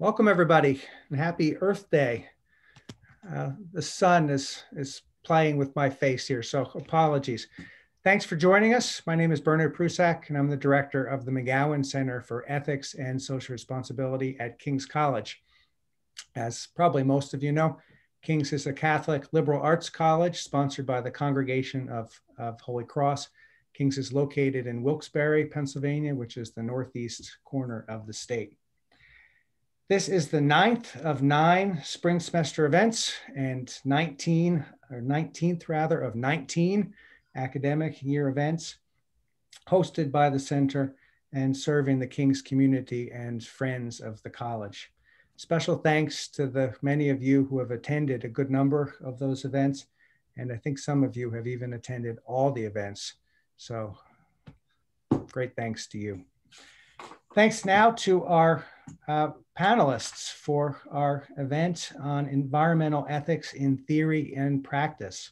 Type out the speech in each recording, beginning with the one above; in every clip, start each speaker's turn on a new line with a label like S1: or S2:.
S1: Welcome, everybody, and happy Earth Day. The sun is playing with my face here, so apologies. Thanks for joining us. My name is Bernard Prusak, and I'm the director of the McGowan Center for Ethics and Social Responsibility at King's College. As probably most of you know, King's is a Catholic liberal arts college sponsored by the Congregation of Holy Cross. King's is located in Wilkes-Barre, Pennsylvania, which is the northeast corner of the state. This is the 9th of 9 spring semester events and 19th rather of 19 academic year events hosted by the center and serving the King's community and friends of the college. Special thanks to the many of you who have attended a good number of those events, and I think some of you have even attended all the events. So great thanks to you. Thanks now to our panelists for our event on environmental ethics in theory and practice.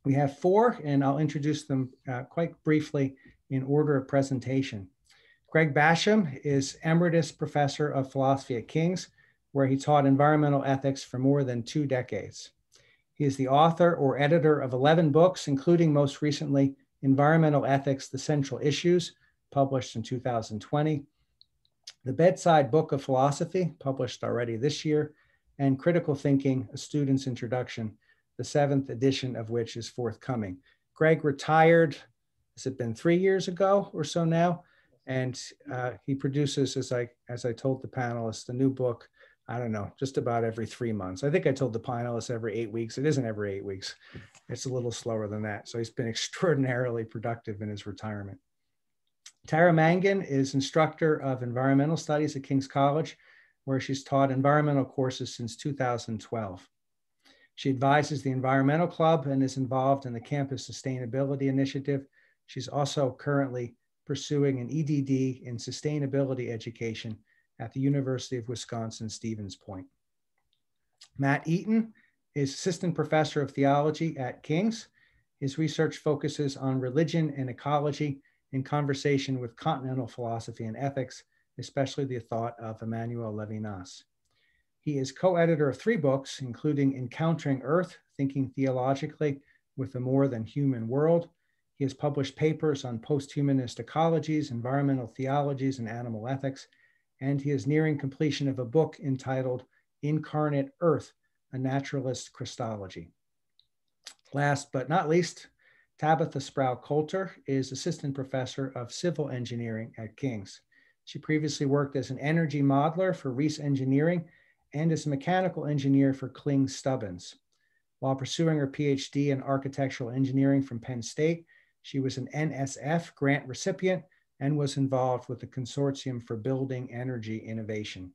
S1: We have 4, and I'll introduce them quite briefly in order of presentation. Greg Bassham is Emeritus Professor of Philosophy at King's, where he taught environmental ethics for more than 2 decades. He is the author or editor of 11 books, including most recently Environmental Ethics, The Central Issues, published in 2020, The Bedside Book of Philosophy, published already this year, and Critical Thinking, A Student's Introduction, the 7th edition of which is forthcoming. Greg retired, has it been 3 years ago or so now? And he produces, as I told the panelists, the new book, I don't know, just about every 3 months. I think I told the panelists every 8 weeks. It isn't every 8 weeks. It's a little slower than that. So he's been extraordinarily productive in his retirement. Tara Mangan is Instructor of Environmental Studies at King's College, where she's taught environmental courses since 2012. She advises the Environmental Club and is involved in the Campus Sustainability Initiative. She's also currently pursuing an EDD in Sustainability Education at the University of Wisconsin-Stevens Point. Matt Eaton is Assistant Professor of Theology at King's. His research focuses on religion and ecology in conversation with continental philosophy and ethics, especially the thought of Emmanuel Levinas. He is co-editor of 3 books, including Encountering Earth, Thinking Theologically with a More Than Human World. He has published papers on post-humanist ecologies, environmental theologies, and animal ethics, and he is nearing completion of a book entitled Incarnate Earth, A Naturalist Christology. Last but not least, Tabitha Sprau Coulter is Assistant Professor of Civil Engineering at King's. She previously worked as an energy modeler for Reese Engineering and as a mechanical engineer for Kling Stubbins. While pursuing her PhD in architectural engineering from Penn State, she was an NSF grant recipient and was involved with the Consortium for Building Energy Innovation.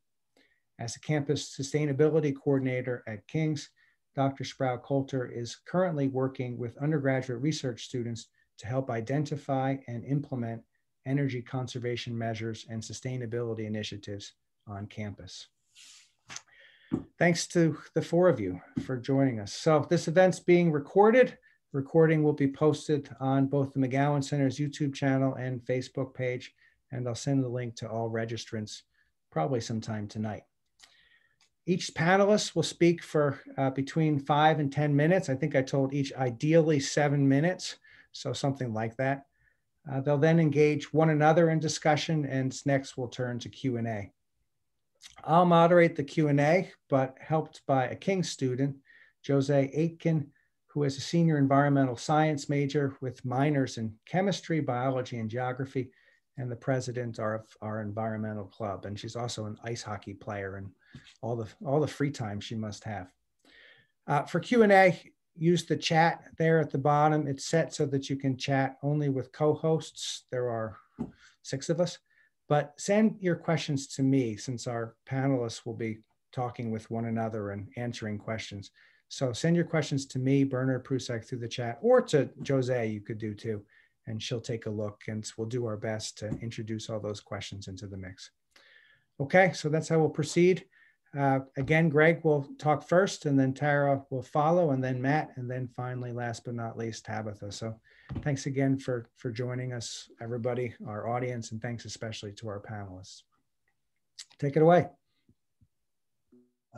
S1: As a campus sustainability coordinator at King's, Dr. Sprau Coulter is currently working with undergraduate research students to help identify and implement energy conservation measures and sustainability initiatives on campus. Thanks to the 4 of you for joining us. So this event's being recorded. Recording will be posted on both the McGowan Center's YouTube channel and Facebook page, and I'll send the link to all registrants probably sometime tonight. Each panelist will speak for between 5 and 10 minutes. I think I told each ideally 7 minutes, so something like that. They'll then engage one another in discussion, and next we'll turn to Q&A. I'll moderate the Q&A, but helped by a King's student, U.S.A. Eaton, who is a senior environmental science major with minors in chemistry, biology, and geography, and the president of our environmental club. And she's also an ice hockey player and all the free time she must have. For Q&A, use the chat there at the bottom. It's set so that you can chat only with co-hosts. There are 6 of us, but send your questions to me since our panelists will be talking with one another and answering questions. So send your questions to me, Bernard Prusak, through the chat, or to U.S.A. you could do too, and she'll take a look and we'll do our best to introduce all those questions into the mix. Okay, so that's how we'll proceed. Again, Greg will talk first, and then Tara will follow, and then Matt, and then finally, last but not least, Tabitha. So thanks again for joining us, everybody, our audience, and thanks especially to our panelists. Take it away.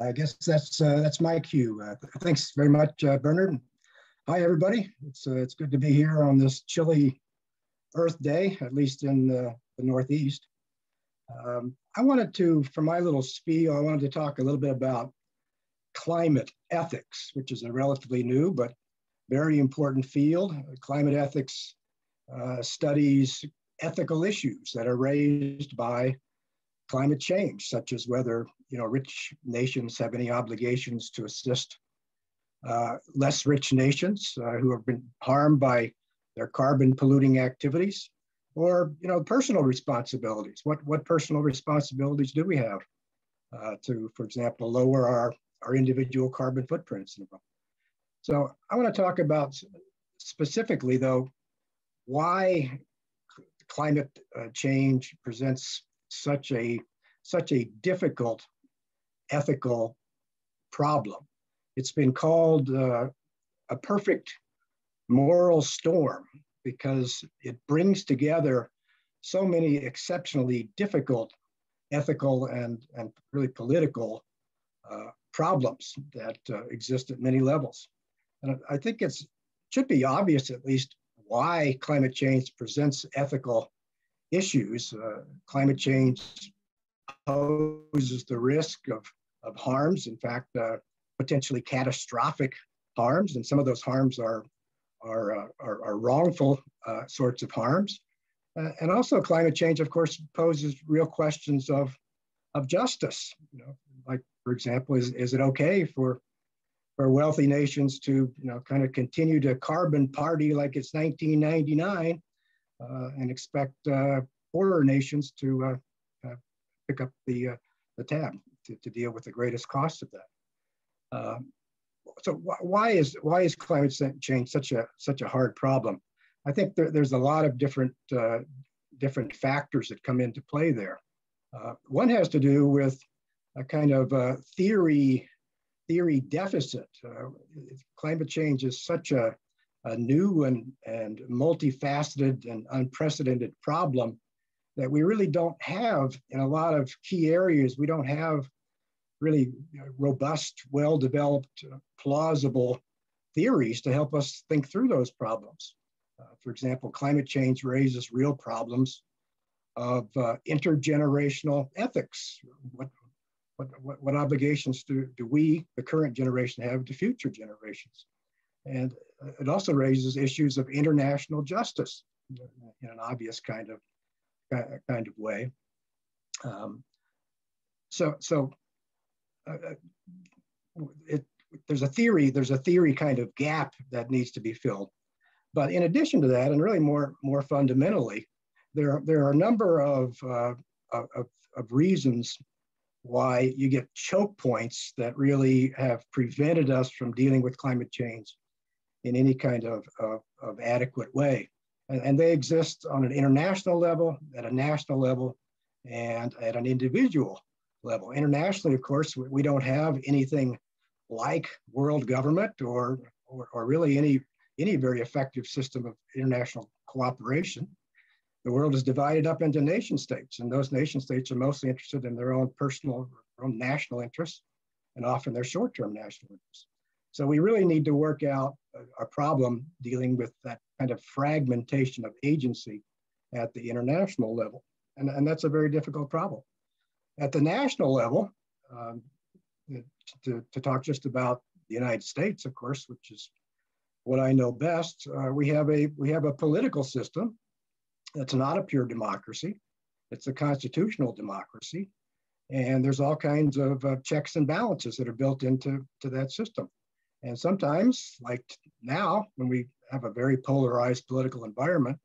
S2: I guess that's my cue. Thanks very much, Bernard. Hi, everybody. It's good to be here on this chilly Earth Day, at least in the Northeast. I wanted to, for my little spiel, I wanted to talk a little bit about climate ethics, which is a relatively new but very important field. Climate ethics studies ethical issues that are raised by climate change, such as whether rich nations have any obligations to assist less rich nations who have been harmed by their carbon polluting activities, or personal responsibilities. What personal responsibilities do we have to, for example, lower our individual carbon footprints? So I want to talk about specifically, though, why climate change presents such a difficult ethical problem. It's been called a perfect moral storm because it brings together so many exceptionally difficult ethical and really political problems that exist at many levels. And I think it should be obvious, at least, why climate change presents ethical issues. Climate change poses the risk of harms, in fact, potentially catastrophic harms, and some of those harms are wrongful sorts of harms. And also climate change, of course, poses real questions of justice. Like, for example, is it okay for wealthy nations to kind of continue to carbon party like it's 1999 and expect poorer nations to pick up the tab to deal with the greatest cost of that? So why is climate change such a hard problem? I think there's a lot of different factors that come into play there. One has to do with a kind of theory deficit. Climate change is such a new and multifaceted and unprecedented problem that we really don't have in a lot of key areas. We don't have really robust, well-developed, plausible theories to help us think through those problems. For example, climate change raises real problems of intergenerational ethics. What obligations do we, the current generation, have to future generations? And it also raises issues of international justice in an obvious kind of way. There's a theory kind of gap that needs to be filled. But in addition to that, and really more fundamentally, there are a number of reasons why you get choke points that really have prevented us from dealing with climate change in any kind of adequate way. And they exist on an international level, at a national level, and at an individual level. Internationally, of course, we don't have anything like world government or really any very effective system of international cooperation. The world is divided up into nation states, and those nation states are mostly interested in their own personal, their own national interests, and often their short-term national interests. So we really need to work out a problem dealing with that kind of fragmentation of agency at the international level. And that's a very difficult problem. At the national level, to talk just about the United States, of course, which is what I know best, we have a political system that's not a pure democracy. It's a constitutional democracy. And there's all kinds of checks and balances that are built into that system. And sometimes, like now, when we have a very polarized political environment,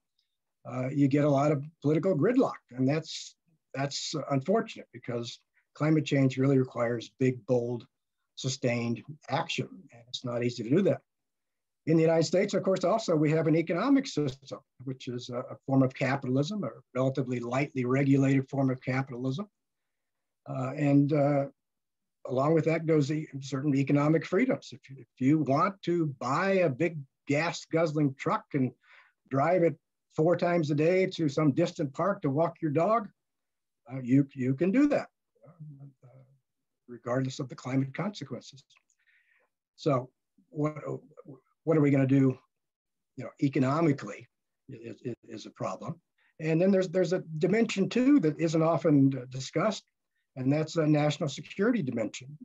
S2: you get a lot of political gridlock. And that's unfortunate because climate change really requires big, bold, sustained action. And it's not easy to do that. In the United States, of course, also we have an economic system, which is a form of capitalism, a relatively lightly regulated form of capitalism. And along with that goes certain economic freedoms. If you want to buy a big gas guzzling truck and drive it 4 times a day to some distant park to walk your dog, you can do that. regardless of the climate consequences. So what are we going to do, economically is a problem. And then there's a dimension too that isn't often discussed, and that's a national security dimension.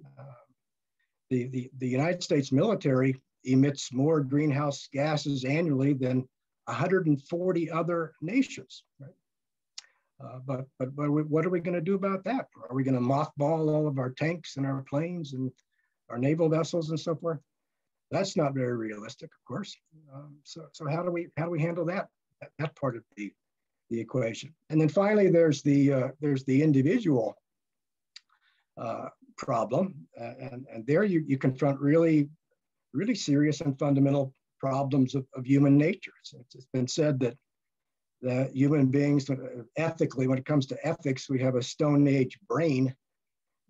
S2: The United States military emits more greenhouse gases annually than 140 other nations, right? But what are we going to do about that? Are we going to mothball all of our tanks and our planes and our naval vessels and so forth? That's not very realistic, of course. So how do we handle that part of the equation? And then finally, there's the individual problem, and there you confront really serious and fundamental problems of human nature. It's been said that human beings, ethically, when it comes to ethics, we have a Stone Age brain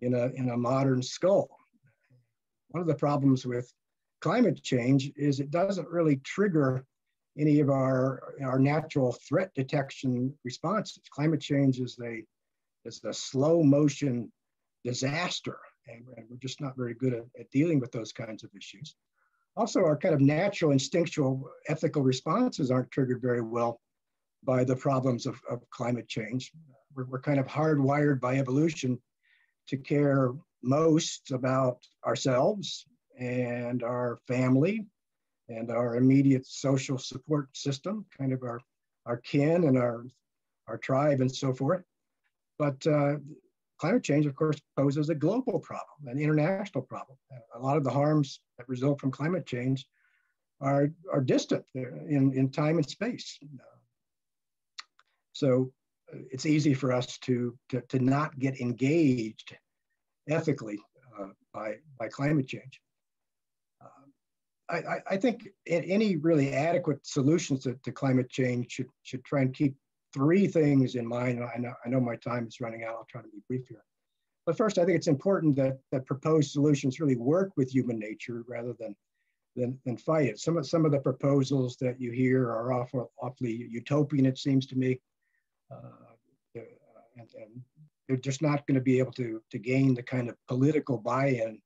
S2: in a modern skull. One of the problems with climate change is it doesn't really trigger any of our natural threat detection responses. Climate change is a slow motion disaster, and we're just not very good at dealing with those kinds of issues. Also, our kind of natural instinctual ethical responses aren't triggered very well by the problems of climate change. We're kind of hardwired by evolution to care most about ourselves and our family and our immediate social support system, kind of our kin and our tribe and so forth. But climate change, of course, poses a global problem, an international problem. A lot of the harms that result from climate change are distant in time and space. So it's easy for us to not get engaged ethically by climate change. I think any really adequate solutions to climate change should try and keep three things in mind. I know my time is running out. I'll try to be brief here. But first, I think it's important that proposed solutions really work with human nature rather than fight it. Some of the proposals that you hear are awfully utopian, it seems to me. And they're just not going to be able to gain the kind of political buy-in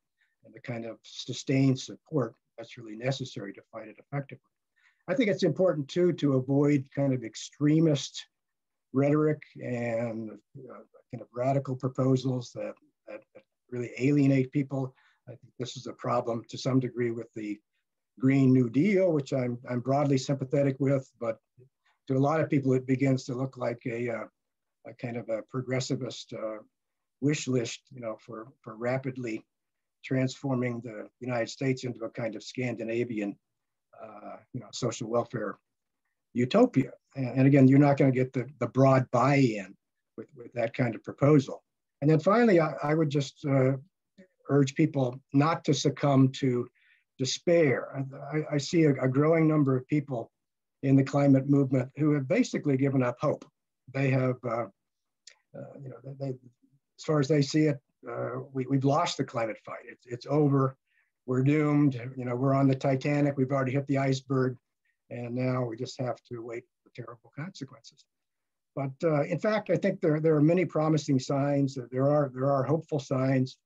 S2: and the kind of sustained support that's really necessary to fight it effectively. I think it's important too to avoid kind of extremist rhetoric and kind of radical proposals that really alienate people. I think this is a problem to some degree with the Green New Deal, which I'm broadly sympathetic with, but to a lot of people it begins to look like a kind of a progressivist wish list, for rapidly transforming the United States into a kind of Scandinavian, social welfare utopia. And again, you're not going to get the broad buy-in with that kind of proposal. And then finally, I would just urge people not to succumb to despair. I see a growing number of people in the climate movement who have basically given up hope. They have, as far as they see it, we've lost the climate fight. It's over. We're doomed. We're on the Titanic. We've already hit the iceberg, and now we just have to wait for terrible consequences. But in fact, I think there are many promising signs. There are hopeful signs,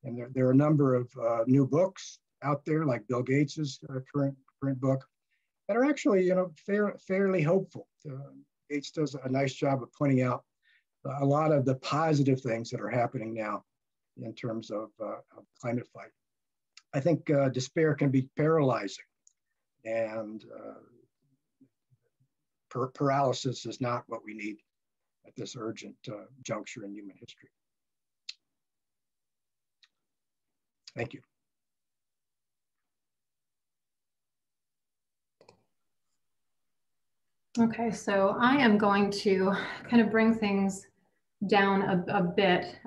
S2: and there are a number of new books out there, like Bill Gates's current book, that are actually fairly hopeful. Gates does a nice job of pointing out a lot of the positive things that are happening now in terms of climate fight. I think despair can be paralyzing, and paralysis is not what we need at this urgent juncture in human history. Thank you.
S3: Okay, so I am going to kind of bring things down a bit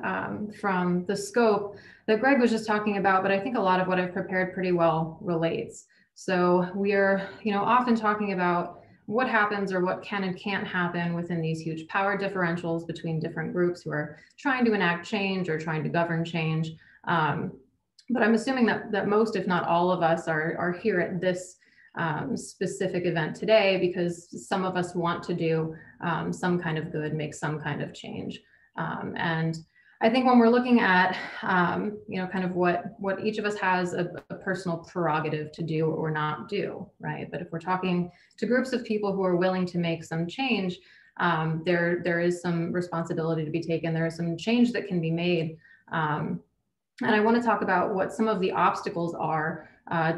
S3: from the scope that Greg was just talking about, but I think a lot of what I've prepared pretty well relates. So we are, often talking about what happens or what can and can't happen within these huge power differentials between different groups who are trying to enact change or trying to govern change. But I'm assuming that most, if not all of us, are here at this specific event today because some of us want to do some kind of good, make some kind of change. And I think when we're looking at, kind of what each of us has a personal prerogative to do or not do, right? But if we're talking to groups of people who are willing to make some change, there is some responsibility to be taken. There is some change that can be made. And I want to talk about what some of the obstacles are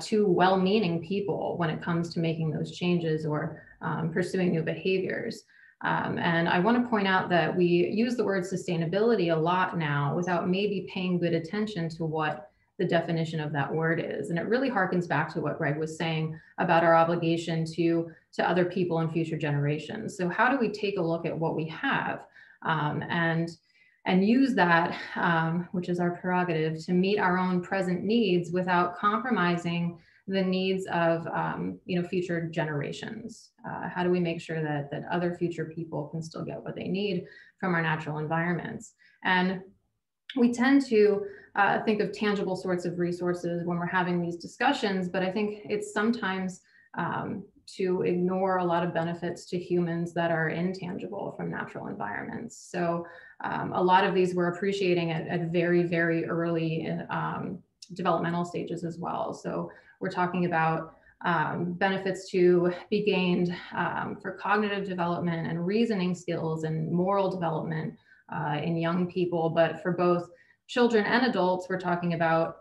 S3: to well-meaning people when it comes to making those changes or pursuing new behaviors. And I want to point out that we use the word sustainability a lot now without maybe paying good attention to what the definition of that word is. And it really harkens back to what Greg was saying about our obligation to other people and future generations. So how do we take a look at what we have and use that, which is our prerogative, to meet our own present needs without compromising the needs of future generations? How do we make sure that other future people can still get what they need from our natural environments? And we tend to think of tangible sorts of resources when we're having these discussions, but I think it's sometimes to ignore a lot of benefits to humans that are intangible from natural environments. So a lot of these we're appreciating at very, very early developmental stages as well. So we're talking about benefits to be gained for cognitive development and reasoning skills and moral development in young people. But for both children and adults, we're talking about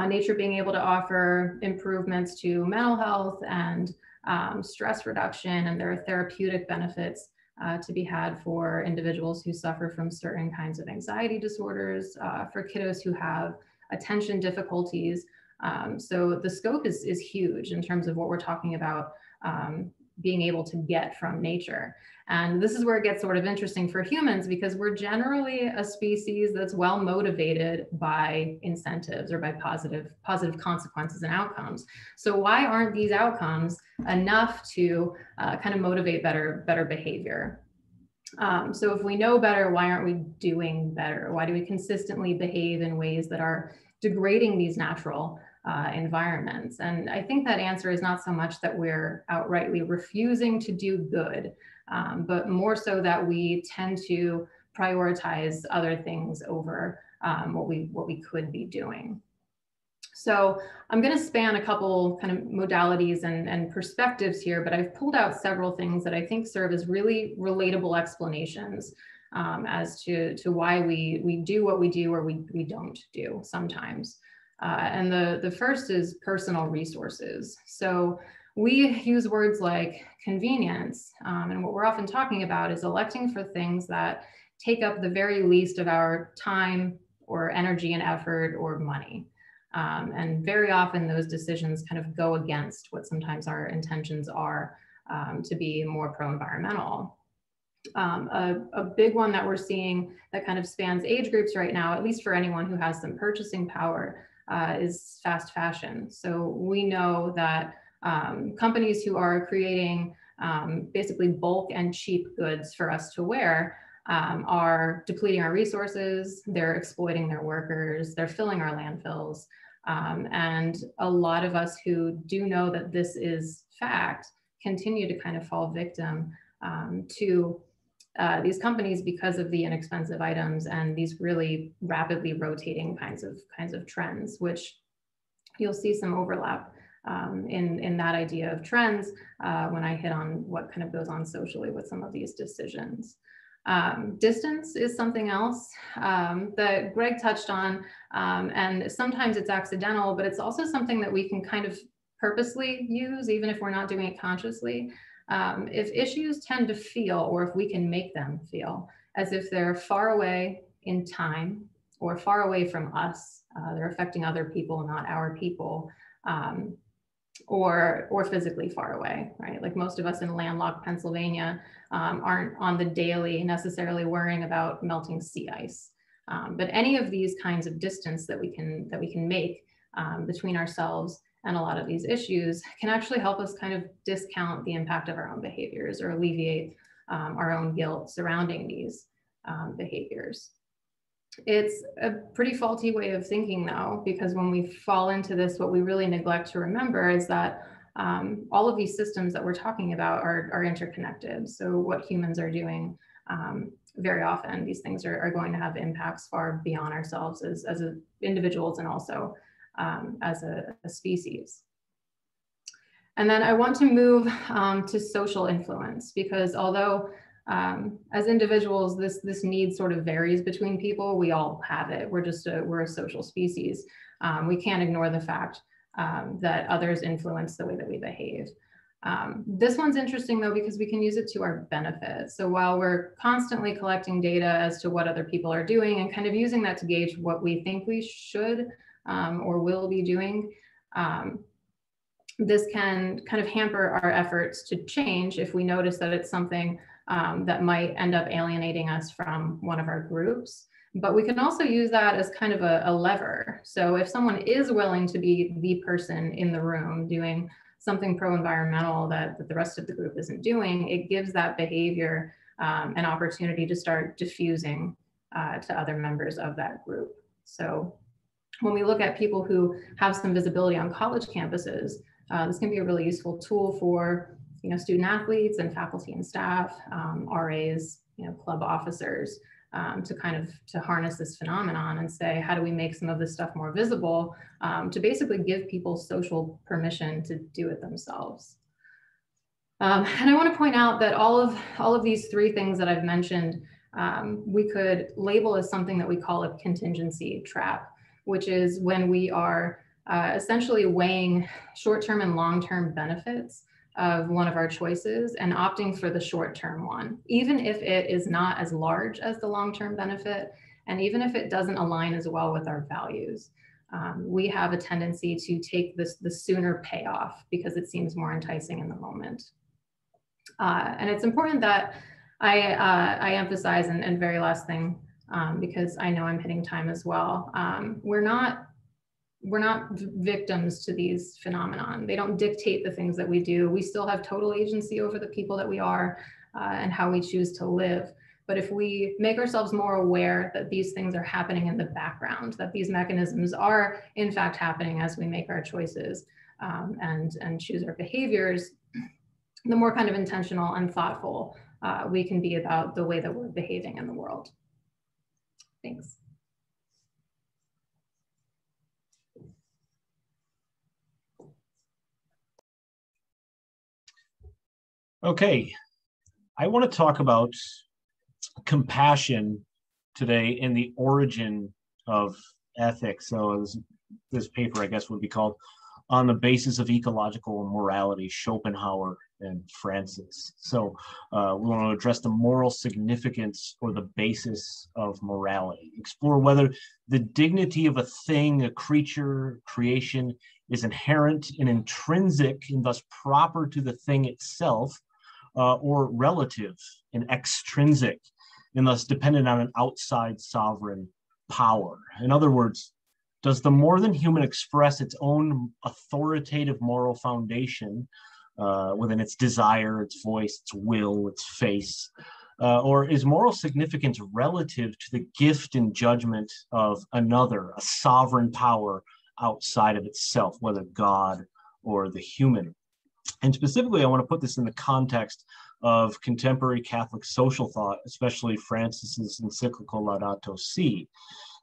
S3: nature being able to offer improvements to mental health and stress reduction, and there are therapeutic benefits to be had for individuals who suffer from certain kinds of anxiety disorders, for kiddos who have attention difficulties. So the scope is huge in terms of what we're talking about being able to get from nature. And this is where it gets sort of interesting for humans, because we're generally a species that's well motivated by incentives or by positive consequences and outcomes. So why aren't these outcomes enough to kind of motivate better behavior? So if we know better, why aren't we doing better? Why do we consistently behave in ways that are degrading these natural environments? And I think that answer is not so much that we're outrightly refusing to do good, but more so that we tend to prioritize other things over what we could be doing. So I'm going to span a couple kind of modalities and perspectives here, but I've pulled out several things that I think serve as really relatable explanations as to why we do what we do or we don't do sometimes. And the first is personal resources. So we use words like convenience, and what we're often talking about is electing for things that take up the very least of our time or energy and effort or money. And very often those decisions kind of go against what sometimes our intentions are to be more pro-environmental. A big one that we're seeing that kind of spans age groups right now, at least for anyone who has some purchasing power, is fast fashion. So we know that companies who are creating basically bulk and cheap goods for us to wear are depleting our resources, they're exploiting their workers, they're filling our landfills. And a lot of us who do know that this is fact continue to kind of fall victim to these companies because of the inexpensive items and these really rapidly rotating kinds of trends, which you'll see some overlap in that idea of trends when I hit on what kind of goes on socially with some of these decisions. Distance is something else that Greg touched on, and sometimes it's accidental, but it's also something that we can kind of purposely use, even if we're not doing it consciously. If issues tend to feel, or if we can make them feel, as if they're far away in time or far away from us, they're affecting other people, not our people, or physically far away, right? Like most of us in landlocked Pennsylvania aren't on the daily necessarily worrying about melting sea ice. But any of these kinds of distance that we can make between ourselves and a lot of these issues can actually help us kind of discount the impact of our own behaviors or alleviate our own guilt surrounding these behaviors. It's a pretty faulty way of thinking though, because when we fall into this, what we really neglect to remember is that all of these systems that we're talking about are interconnected. So what humans are doing very often these things are going to have impacts far beyond ourselves as individuals and also as a species. And then I want to move to social influence, because although as individuals, this need sort of varies between people, we all have it. We're a social species. We can't ignore the fact that others influence the way that we behave. This one's interesting though, because we can use it to our benefit. So while we're constantly collecting data as to what other people are doing and kind of using that to gauge what we think we should or will be doing, this can kind of hamper our efforts to change if we notice that it's something that might end up alienating us from one of our groups. But we can also use that as kind of a lever. So if someone is willing to be the person in the room doing something pro-environmental that the rest of the group isn't doing, it gives that behavior an opportunity to start diffusing to other members of that group. So when we look at people who have some visibility on college campuses, this can be a really useful tool for student athletes and faculty and staff, RAs, club officers, to harness this phenomenon and say, how do we make some of this stuff more visible, to basically give people social permission to do it themselves. And I want to point out that all of these three things that I've mentioned, we could label as something that we call a contingency trap, which is when we are essentially weighing short-term and long-term benefits of one of our choices and opting for the short-term one, even if it is not as large as the long-term benefit, and even if it doesn't align as well with our values. We have a tendency to take the sooner payoff because it seems more enticing in the moment. And it's important that I emphasize, and very last thing, because I know I'm hitting time as well, we're not victims to these phenomenon. They don't dictate the things that we do. We still have total agency over the people that we are and how we choose to live. But if we make ourselves more aware that these things are happening in the background, that these mechanisms are in fact happening as we make our choices and choose our behaviors, the more kind of intentional and thoughtful we can be about the way that we're behaving in the world. Thanks.
S4: Okay, I want to talk about compassion today in the origin of ethics. So this paper, I guess, would be called On the Basis of Ecological Morality, Schopenhauer and Francis. So we want to address the moral significance or the basis of morality, explore whether the dignity of a thing, a creature, creation is inherent and intrinsic and thus proper to the thing itself, or relative and extrinsic, and thus dependent on an outside sovereign power. In other words, does the more than human express its own authoritative moral foundation within its desire, its voice, its will, its face, or is moral significance relative to the gift and judgment of another, a sovereign power outside of itself, whether God or the human? And specifically, I want to put this in the context of contemporary Catholic social thought, especially Francis's encyclical Laudato Si.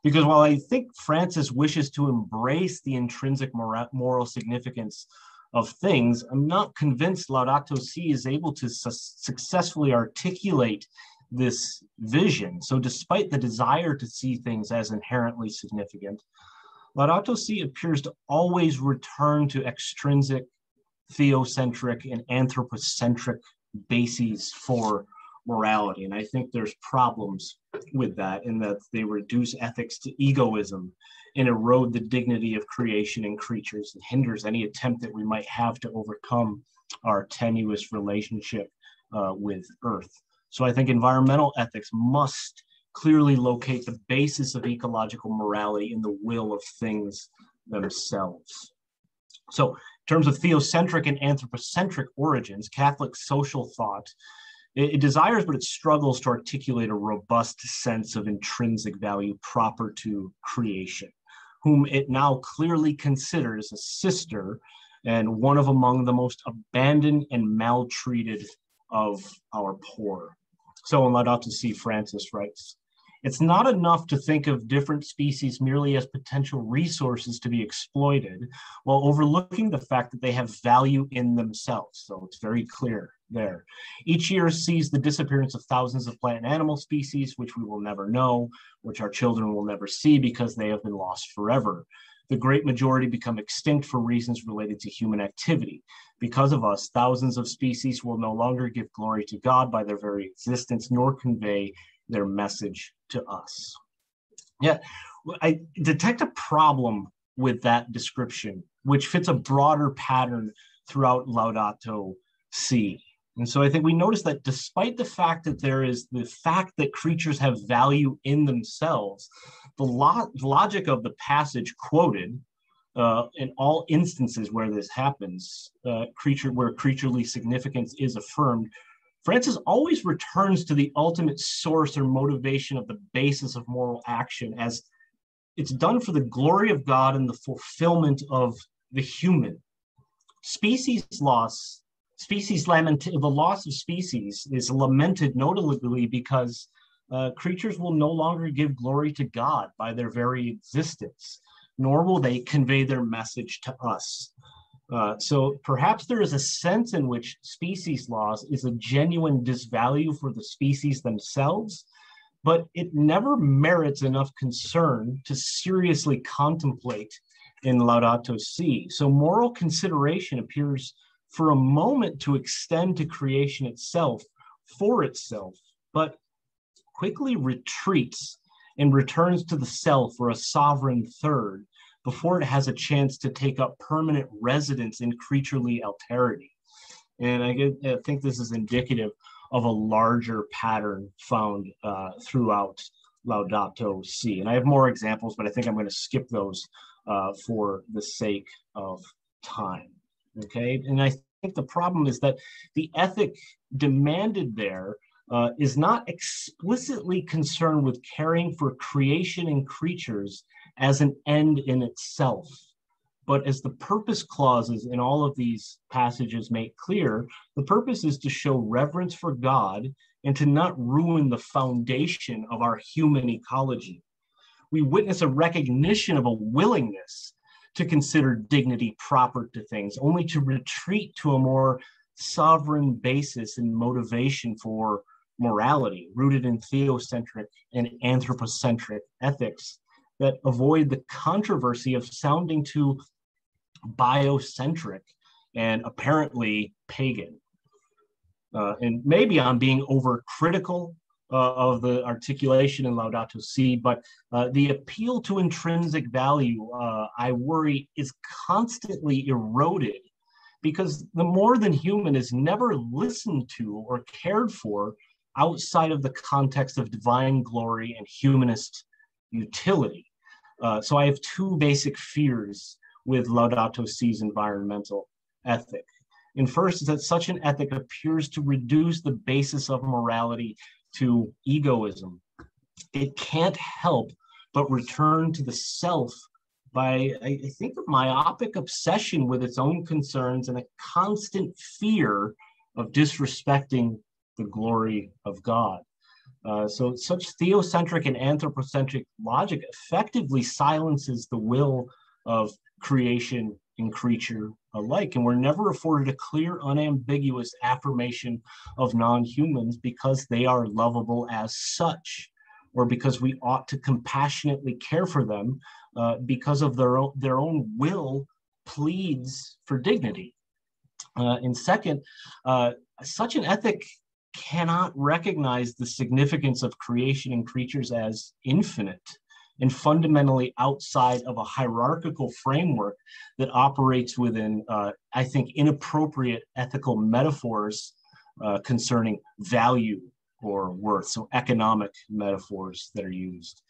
S4: Because while I think Francis wishes to embrace the intrinsic moral significance of things, I'm not convinced Laudato Si is able to successfully articulate this vision. So despite the desire to see things as inherently significant, Laudato Si appears to always return to extrinsic, theocentric, and anthropocentric bases for morality. And I think there's problems with that, in that they reduce ethics to egoism and erode the dignity of creation and creatures, and hinders any attempt that we might have to overcome our tenuous relationship with Earth. So I think environmental ethics must clearly locate the basis of ecological morality in the will of things themselves. So in terms of theocentric and anthropocentric origins, Catholic social thought, it desires, but it struggles to articulate a robust sense of intrinsic value proper to creation, whom it now clearly considers a sister and one of among the most abandoned and maltreated of our poor. So in Laudato Si, Francis writes, "It's not enough to think of different species merely as potential resources to be exploited while overlooking the fact that they have value in themselves." So it's very clear there. "Each year sees the disappearance of thousands of plant and animal species, which we will never know, which our children will never see because they have been lost forever. The great majority become extinct for reasons related to human activity. Because of us, thousands of species will no longer give glory to God by their very existence, nor convey their message to us." Yeah, I detect a problem with that description, which fits a broader pattern throughout Laudato Si. And so I think we notice that despite the fact that there is the fact that creatures have value in themselves, the logic of the passage quoted, in all instances where this happens, where creaturely significance is affirmed, Francis always returns to the ultimate source or motivation of the basis of moral action, as it's done for the glory of God and the fulfillment of the human. The loss of species is lamented notably because creatures will no longer give glory to God by their very existence, nor will they convey their message to us. So perhaps there is a sense in which species loss is a genuine disvalue for the species themselves, but it never merits enough concern to seriously contemplate in Laudato Si. So moral consideration appears for a moment to extend to creation itself for itself, but quickly retreats and returns to the self or a sovereign third before it has a chance to take up permanent residence in creaturely alterity. And I think this is indicative of a larger pattern found throughout Laudato Si. And I have more examples, but I think I'm going to skip those for the sake of time. Okay, and I think the problem is that the ethic demanded there is not explicitly concerned with caring for creation and creatures as an end in itself, but as the purpose clauses in all of these passages make clear, the purpose is to show reverence for God and to not ruin the foundation of our human ecology. We witness a recognition of a willingness to consider dignity proper to things, only to retreat to a more sovereign basis and motivation for morality, rooted in theocentric and anthropocentric ethics that avoid the controversy of sounding too biocentric and apparently pagan. And maybe I'm being overcritical of the articulation in Laudato Si, but the appeal to intrinsic value, I worry, is constantly eroded because the more than human is never listened to or cared for outside of the context of divine glory and humanist utility. So I have two basic fears with Laudato Si's environmental ethic. And first is that such an ethic appears to reduce the basis of morality to egoism. It can't help but return to the self by, I think, a myopic obsession with its own concerns and a constant fear of disrespecting the glory of God. So such theocentric and anthropocentric logic effectively silences the will of creation and creature alike. And we're never afforded a clear, unambiguous affirmation of non-humans because they are lovable as such, or because we ought to compassionately care for them because of their own will pleads for dignity. And second, such an ethic cannot recognize the significance of creation and creatures as infinite and fundamentally outside of a hierarchical framework that operates within, I think, inappropriate ethical metaphors concerning value or worth, so economic metaphors that are used.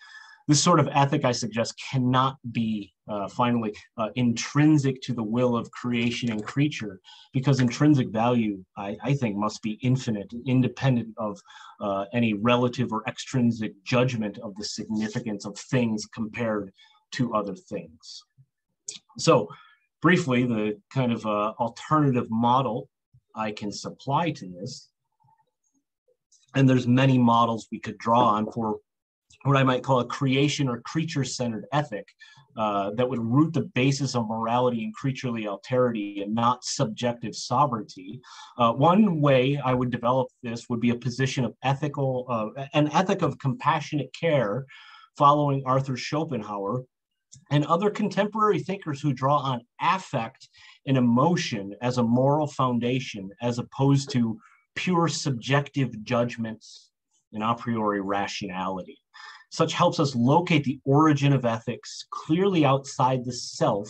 S4: This sort of ethic, I suggest, cannot be, finally, intrinsic to the will of creation and creature, because intrinsic value, I think, must be infinite, independent of any relative or extrinsic judgment of the significance of things compared to other things. So, briefly, the kind of alternative model I can supply to this And there's many models we could draw on for what I might call a creation or creature-centered ethic that would root the basis of morality in creaturely alterity and not subjective sovereignty. One way I would develop this would be a position of an ethic of compassionate care following Arthur Schopenhauer and other contemporary thinkers who draw on affect and emotion as a moral foundation, as opposed to pure subjective judgments and a priori rationality. Such helps us locate the origin of ethics clearly outside the self,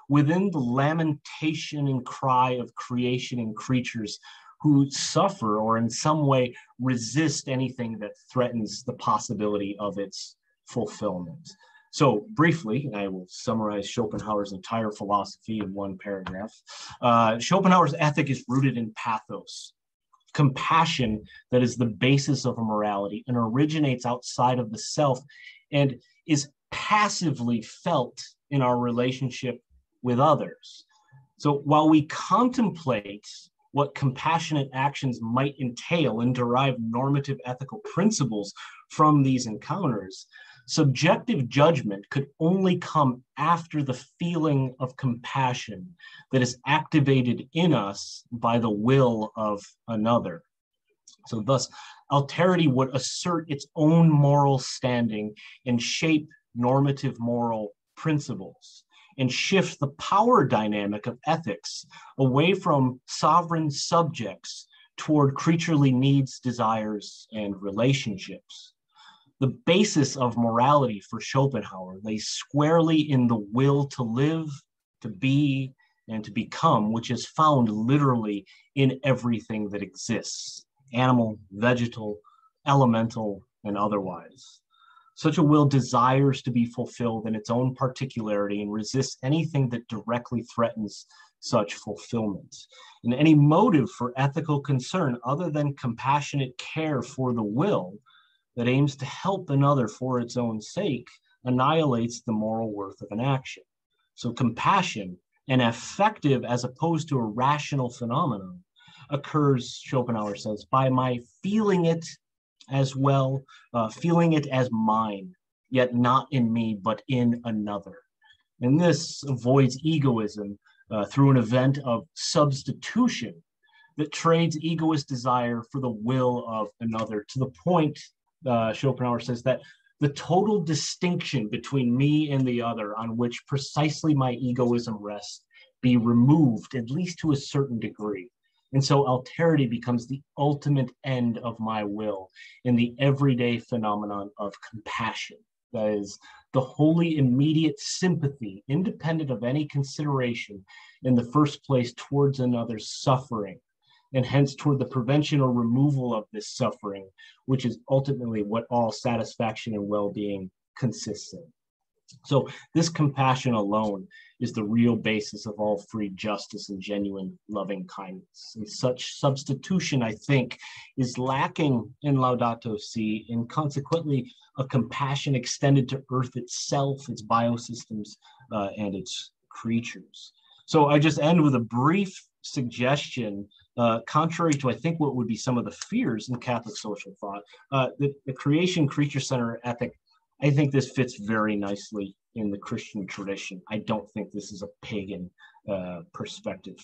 S4: within the lamentation and cry of creation and creatures who suffer or in some way resist anything that threatens the possibility of its fulfillment. So briefly, I will summarize Schopenhauer's entire philosophy in one paragraph. Schopenhauer's ethic is rooted in pathos, compassion that is the basis of a morality and originates outside of the self and is passively felt in our relationship with others. So while we contemplate what compassionate actions might entail and derive normative ethical principles from these encounters, subjective judgment could only come after the feeling of compassion that is activated in us by the will of another. So thus, alterity would assert its own moral standing and shape normative moral principles and shift the power dynamic of ethics away from sovereign subjects toward creaturely needs, desires, and relationships. The basis of morality for Schopenhauer lay squarely in the will to live, to be, and to become, which is found literally in everything that exists, animal, vegetal, elemental, and otherwise. Such a will desires to be fulfilled in its own particularity and resists anything that directly threatens such fulfillment. And any motive for ethical concern other than compassionate care for the will that aims to help another for its own sake annihilates the moral worth of an action. So compassion, an affective as opposed to a rational phenomenon, occurs, Schopenhauer says, by my feeling it as well, feeling it as mine, yet not in me, but in another. And this avoids egoism through an event of substitution that trades egoist desire for the will of another, to the point, Schopenhauer says, that the total distinction between me and the other, on which precisely my egoism rests, be removed, at least to a certain degree. And so alterity becomes the ultimate end of my will in the everyday phenomenon of compassion. That is, the wholly immediate sympathy, independent of any consideration in the first place towards another's suffering, and hence toward the prevention or removal of this suffering, which is ultimately what all satisfaction and well-being consists in. So this compassion alone is the real basis of all free justice and genuine loving kindness. And such substitution, I think, is lacking in Laudato Si, and consequently a compassion extended to Earth itself, its biosystems, and its creatures. So I just end with a brief suggestion, contrary to, I think, what would be some of the fears in Catholic social thought. The creation creature-centered ethic, I think this fits very nicely in the Christian tradition. I don't think this is a pagan perspective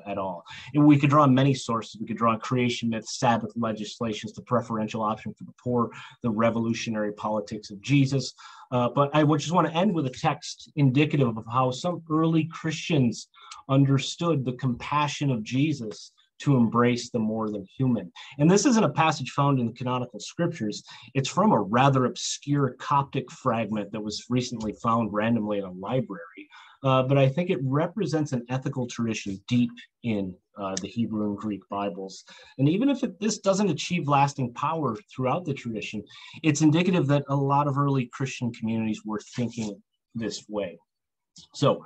S4: at all. And we could draw on many sources. We could draw on creation myths, Sabbath legislations, the preferential option for the poor, the revolutionary politics of Jesus. But I would just want to end with a text indicative of how some early Christians understood the compassion of Jesus to embrace the more than human. And this isn't a passage found in the canonical scriptures. It's from a rather obscure Coptic fragment that was recently found randomly in a library. But I think it represents an ethical tradition deep in the Hebrew and Greek Bibles. And even if this doesn't achieve lasting power throughout the tradition, it's indicative that a lot of early Christian communities were thinking this way. So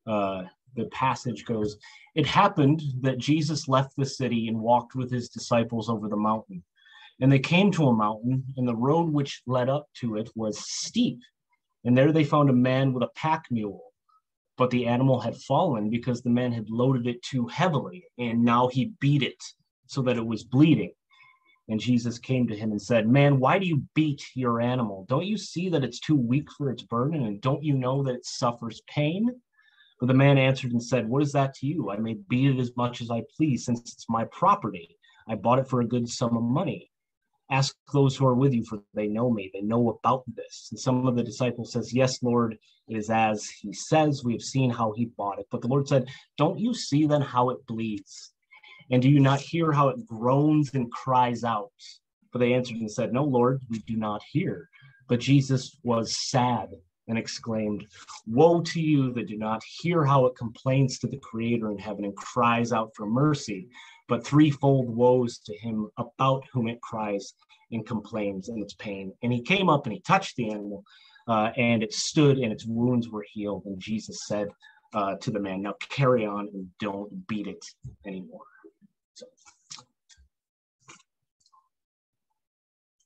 S4: the passage goes, "It happened that Jesus left the city and walked with his disciples over the mountain. And they came to a mountain, and the road which led up to it was steep. And there they found a man with a pack mule. But the animal had fallen because the man had loaded it too heavily, and now he beat it so that it was bleeding. And Jesus came to him and said, "Man, why do you beat your animal? Don't you see that it's too weak for its burden? And don't you know that it suffers pain?" But the man answered and said, "What is that to you? I may beat it as much as I please, since it's my property. I bought it for a good sum of money. Ask those who are with you, for they know me. They know about this." And some of the disciples says, "Yes, Lord, it is as he says. We have seen how he bought it." But the Lord said, "Don't you see then how it bleeds? And do you not hear how it groans and cries out?" But they answered and said, "No, Lord, we do not hear." But Jesus was sad and exclaimed, "Woe to you that do not hear how it complains to the Creator in heaven and cries out for mercy, but threefold woes to him about whom it cries and complains in its pain." And he came up and he touched the animal, and it stood and its wounds were healed. And Jesus said to the man, "Now carry on and don't beat it anymore." So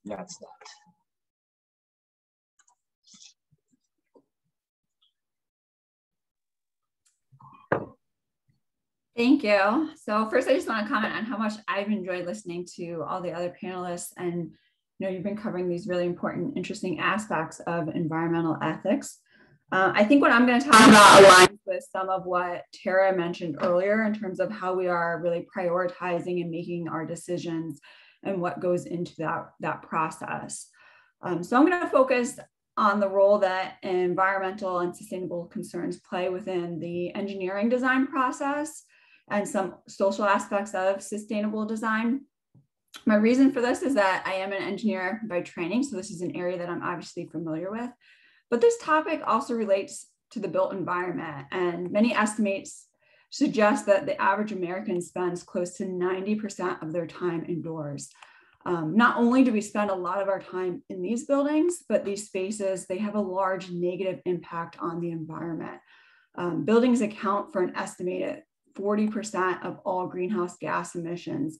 S4: that's that.
S5: Thank you. So first, I just want to comment on how much I've enjoyed listening to all the other panelists. And you've been covering these really important, interesting aspects of environmental ethics. I think what I'm going to talk about aligns with some of what Tara mentioned earlier in terms of how we are really prioritizing and making our decisions and what goes into that process. So I'm going to focus on the role that environmental and sustainable concerns play within the engineering design process and some social aspects of sustainable design. My reason for this is that I am an engineer by training, so this is an area that I'm obviously familiar with. But this topic also relates to the built environment, and many estimates suggest that the average American spends close to 90% of their time indoors. Not only do we spend a lot of our time in these buildings, but these spaces, they have a large negative impact on the environment. Buildings account for an estimated 40% of all greenhouse gas emissions,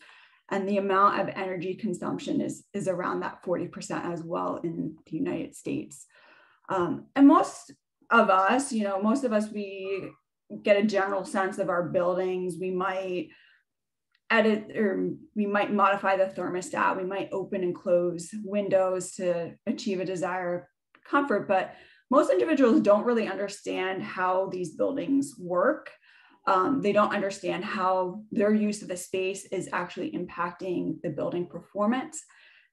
S5: and the amount of energy consumption is around that 40% as well in the United States. And most of us, we get a general sense of our buildings. We might edit, or we might modify the thermostat. We might open and close windows to achieve a desired comfort, but most individuals don't really understand how these buildings work. They don't understand how their use of the space is actually impacting the building performance.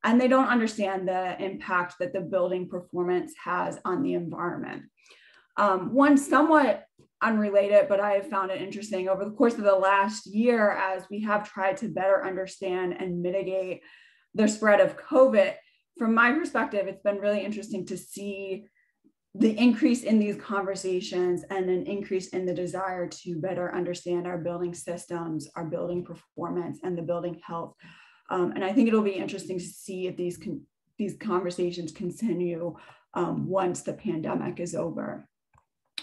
S5: And they don't understand the impact that the building performance has on the environment. One somewhat unrelated, but I have found it interesting over the course of the last year, as we have tried to better understand and mitigate the spread of COVID. From my perspective, it's been really interesting to see the increase in these conversations and an increase in the desire to better understand our building systems, our building performance, and the building health. And I think it'll be interesting to see if these conversations continue once the pandemic is over.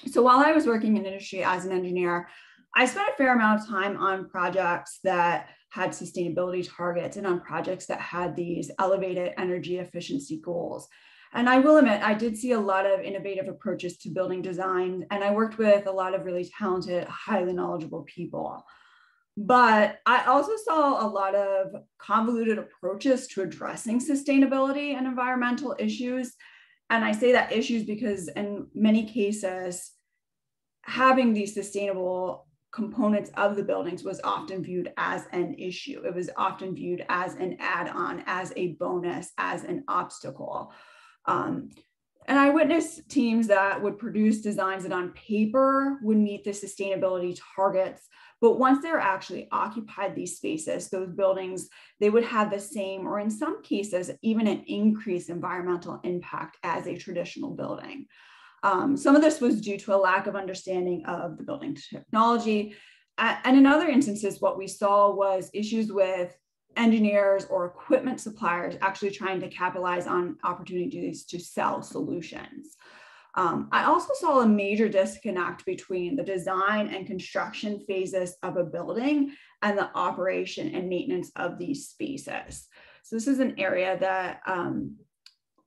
S5: So while I was working in industry as an engineer, I spent a fair amount of time on projects that had sustainability targets and on projects that had these elevated energy efficiency goals. And I will admit, I did see a lot of innovative approaches to building design, and I worked with a lot of really talented, highly knowledgeable people. But I also saw a lot of convoluted approaches to addressing sustainability and environmental issues. And I say that issues because in many cases, having these sustainable components of the buildings was often viewed as an issue. It was often viewed as an add-on, as a bonus, as an obstacle. And I witnessed teams that would produce designs that on paper would meet the sustainability targets, but once they're actually occupied these spaces, those buildings, they would have the same, or in some cases, even an increased environmental impact as a traditional building. Some of this was due to a lack of understanding of the building technology. And in other instances, what we saw was issues with engineers or equipment suppliers actually trying to capitalize on opportunities to sell solutions. I also saw a major disconnect between the design and construction phases of a building and the operation and maintenance of these spaces. So this is an area that,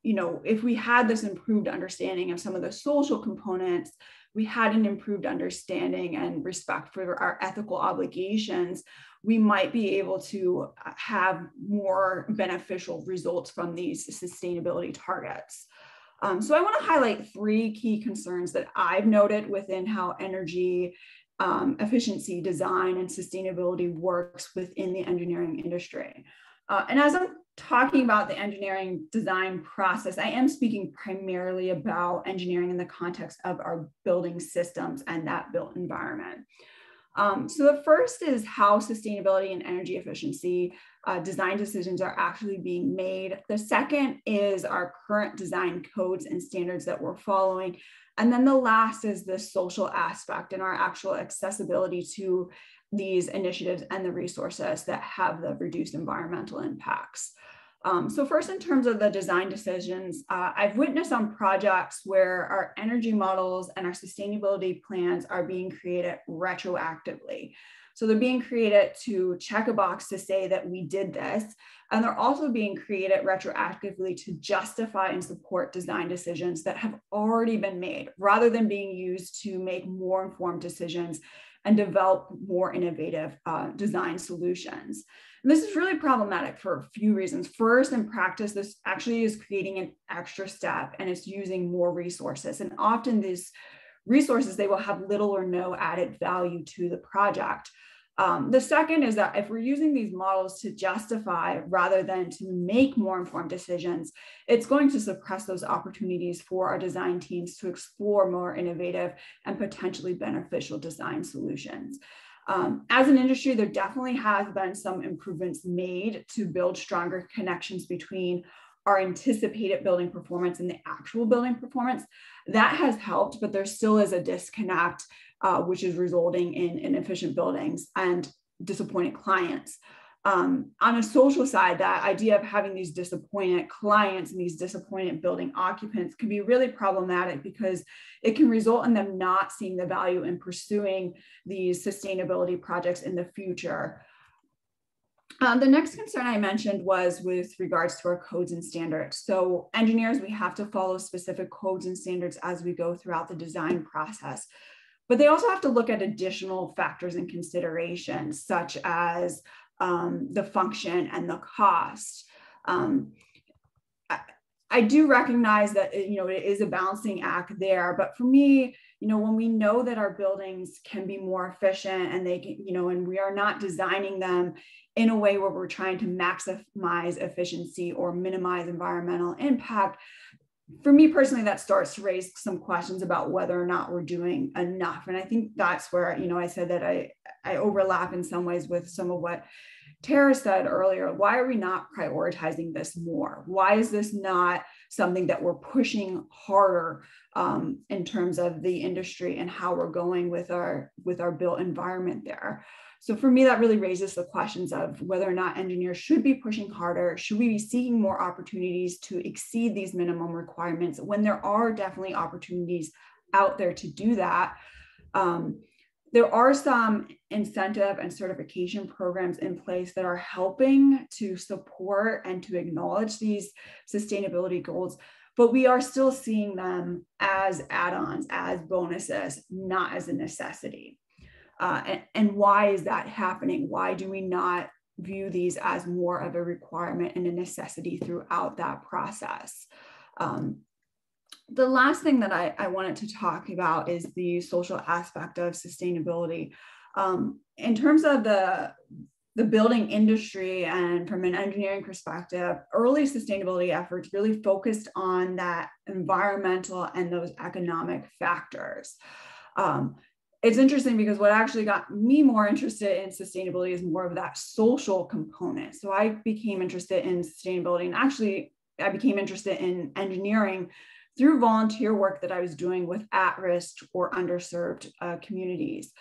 S5: if we had this improved understanding of some of the social components, we had an improved understanding and respect for our ethical obligations, we might be able to have more beneficial results from these sustainability targets. So I want to highlight 3 key concerns that I've noted within how energy efficiency, design, and sustainability works within the engineering industry. And as I'm talking about the engineering design process, I am speaking primarily about engineering in the context of our building systems and that built environment. So the first is how sustainability and energy efficiency design decisions are actually being made. The second is our current design codes and standards that we're following. And then the last is the social aspect and our actual accessibility to these initiatives and the resources that have the reduced environmental impacts. So first, in terms of the design decisions, I've witnessed on projects where our energy models and our sustainability plans are being created retroactively. So they're being created to check a box to say that we did this, and they're also being created retroactively to justify and support design decisions that have already been made, rather than being used to make more informed decisions and develop more innovative design solutions. And this is really problematic for a few reasons. First, in practice, this actually is creating an extra step and it's using more resources. And often these resources, they will have little or no added value to the project. The second is that if we're using these models to justify rather than to make more informed decisions, it's going to suppress those opportunities for our design teams to explore more innovative and potentially beneficial design solutions. As an industry, there definitely has been some improvements made to build stronger connections between our anticipated building performance and the actual building performance. That has helped, but there still is a disconnect, which is resulting in inefficient buildings and disappointed clients. On a social side, that idea of having these disappointed clients and these disappointed building occupants can be really problematic because it can result in them not seeing the value in pursuing these sustainability projects in the future. The next concern I mentioned was with regards to our codes and standards. So engineers, we have to follow specific codes and standards as we go throughout the design process. But they also have to look at additional factors and considerations, such as the function and the cost. I do recognize that it is a balancing act there, but for me, when we know that our buildings can be more efficient and they can, and we are not designing them in a way where we're trying to maximize efficiency or minimize environmental impact, for me personally, that starts to raise some questions about whether or not we're doing enough. And I think that's where, I said that I overlap in some ways with some of what Tara said earlier. Why are we not prioritizing this more? Why is this not something that we're pushing harder in terms of the industry and how we're going with our built environment there? So for me, that really raises the questions of whether or not engineers should be pushing harder. Should we be seeking more opportunities to exceed these minimum requirements when there are definitely opportunities out there to do that? There are some incentive and certification programs in place that are helping to support and to acknowledge these sustainability goals, but we are still seeing them as add-ons, as bonuses, not as a necessity. And why is that happening? Why do we not view these as more of a requirement and a necessity throughout that process? The last thing that I wanted to talk about is the social aspect of sustainability. In terms of the building industry and from an engineering perspective, early sustainability efforts really focused on that environmental and those economic factors. It's interesting because what actually got me more interested in sustainability is more of that social component. So I became interested in sustainability, and actually I became interested in engineering through volunteer work that I was doing with at-risk or underserved communities.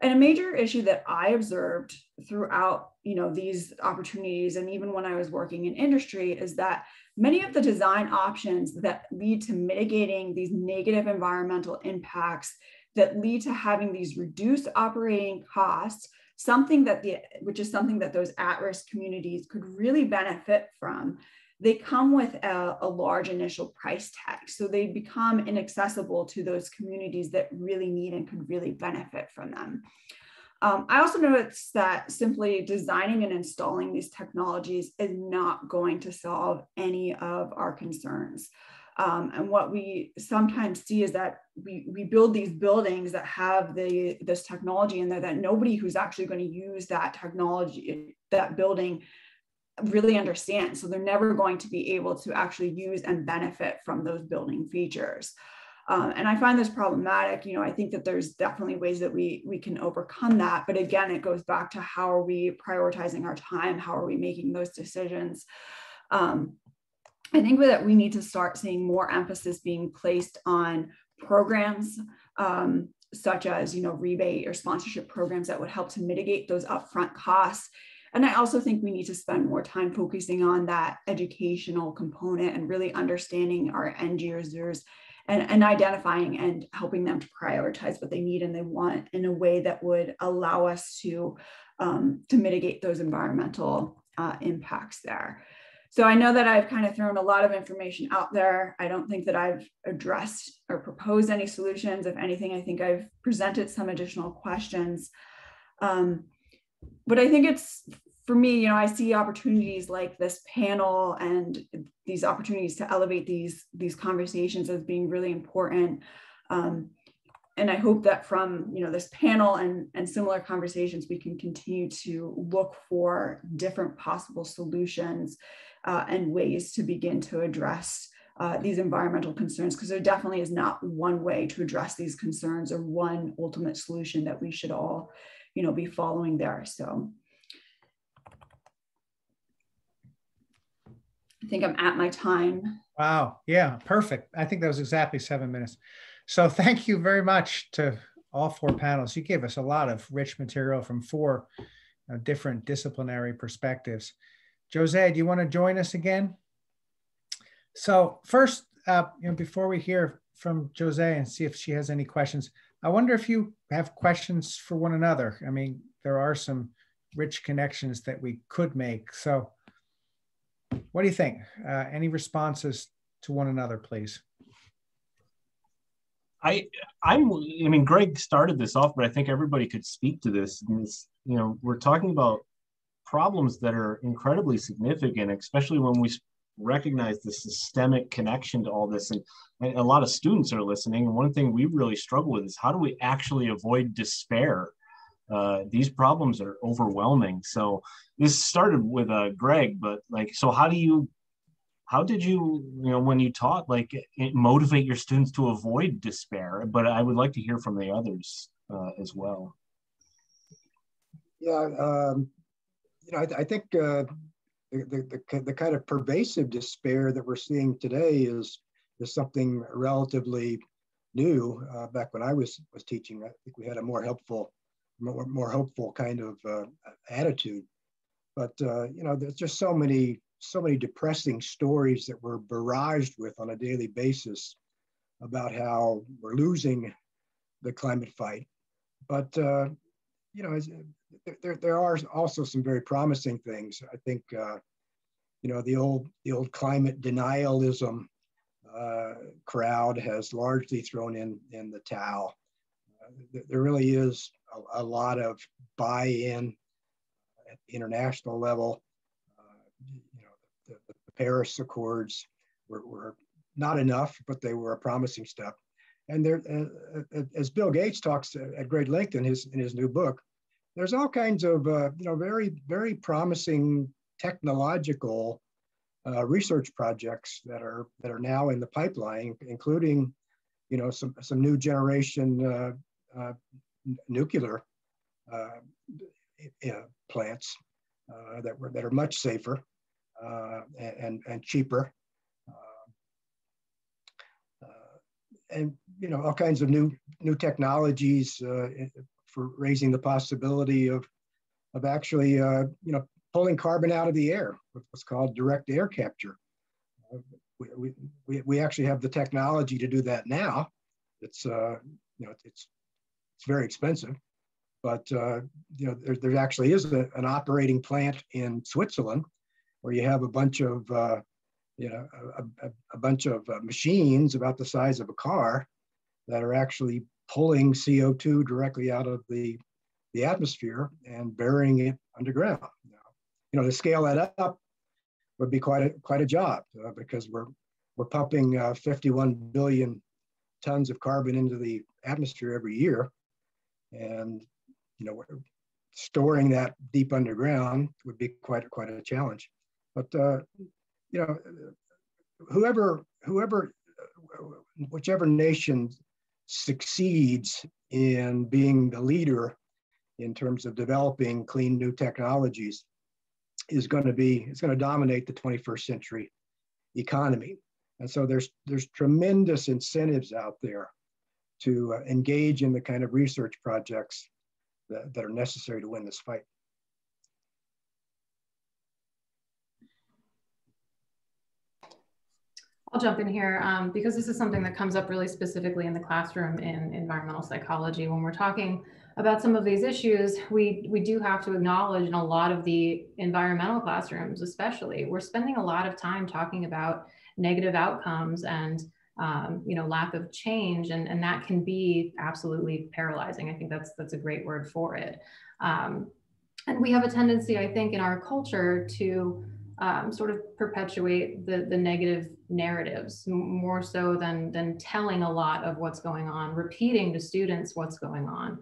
S5: And a major issue that I observed throughout these opportunities, and even when I was working in industry, is that many of the design options that lead to mitigating these negative environmental impacts, that lead to having these reduced operating costs, which is something that those at-risk communities could really benefit from, they come with a large initial price tag. So they become inaccessible to those communities that really need and could really benefit from them. I also noticed that simply designing and installing these technologies is not going to solve any of our concerns. And what we sometimes see is that we build these buildings that have this technology in there that nobody who's actually going to use that technology, that building, really understands. So they're never going to be able to actually use and benefit from those building features. And I find this problematic. You know, I think that there's definitely ways that we can overcome that. But again, it goes back to how are we prioritizing our time? How are we making those decisions? I think that we need to start seeing more emphasis being placed on programs such as, you know, rebate or sponsorship programs that would help to mitigate those upfront costs. And I also think we need to spend more time focusing on that educational component and really understanding our end users and identifying and helping them to prioritize what they need and they want in a way that would allow us to mitigate those environmental impacts there. So I know that I've kind of thrown a lot of information out there. I don't think that I've addressed or proposed any solutions. If anything, I think I've presented some additional questions. But I think it's, for me, you know, I see opportunities like this panel and these opportunities to elevate these conversations as being really important. And I hope that from, you know, this panel and similar conversations, we can continue to look for different possible solutions and ways to begin to address these environmental concerns, because there definitely is not one way to address these concerns or one ultimate solution that we should all, you know, be following there. So I think I'm at my time.
S1: Wow. Yeah, perfect. I think that was exactly 7 minutes. So thank you very much to all four panels. You gave us a lot of rich material from four different disciplinary perspectives. Jose, do you want to join us again? So first, before we hear from Jose and see if she has any questions, I wonder if you have questions for one another. I mean, there are some rich connections that we could make. So what do you think? Any responses to one another, please?
S4: I mean, Greg started this off, but I think everybody could speak to this. And it's, you know, we're talking about problems that are incredibly significant, especially when we recognize the systemic connection to all this. And a lot of students are listening. And one thing we really struggle with is how do we actually avoid despair? These problems are overwhelming. So this started with Greg, but like, so how did you, you know, when you taught, like, motivate your students to avoid despair? But I would like to hear from the others as well.
S2: Yeah, you know, I think the kind of pervasive despair that we're seeing today is something relatively new. Back when I was teaching, I think we had a more hopeful kind of attitude. But you know, there's just so many depressing stories that we're barraged with on a daily basis about how we're losing the climate fight. But you know, there are also some very promising things. I think you know, the old climate denialism crowd has largely thrown in the towel. There really is a lot of buy-in at the international level. You know, the Paris Accords were not enough, but they were a promising step. And there, as Bill Gates talks at great length in his new book, there's all kinds of you know, very promising technological research projects that are now in the pipeline, including, you know, some new generation nuclear plants that are much safer and cheaper, and, you know, all kinds of new technologies for raising the possibility of actually you know, pulling carbon out of the air with what's called direct air capture. We actually have the technology to do that now. It's you know, it's very expensive, but you know, there actually is an operating plant in Switzerland where you have a bunch of you know, a bunch of machines about the size of a car that are actually pulling CO2 directly out of the the atmosphere and burying it underground. You know, to scale that up would be quite a job because we're pumping 51 billion tons of carbon into the atmosphere every year, and you know, storing that deep underground would be quite a challenge. But you know, whichever nation succeeds in being the leader in terms of developing clean new technologies is going to dominate the 21st century economy. And so there's tremendous incentives out there to engage in the kind of research projects that are necessary to win this fight.
S3: I'll jump in here because this is something that comes up really specifically in the classroom in environmental psychology. When we're talking about some of these issues, we do have to acknowledge in a lot of the environmental classrooms, especially, we're spending a lot of time talking about negative outcomes and you know, lack of change, and that can be absolutely paralyzing. I think that's a great word for it. And we have a tendency, I think, in our culture to sort of perpetuate the negative narratives more so than telling a lot of what's going on, repeating to students what's going on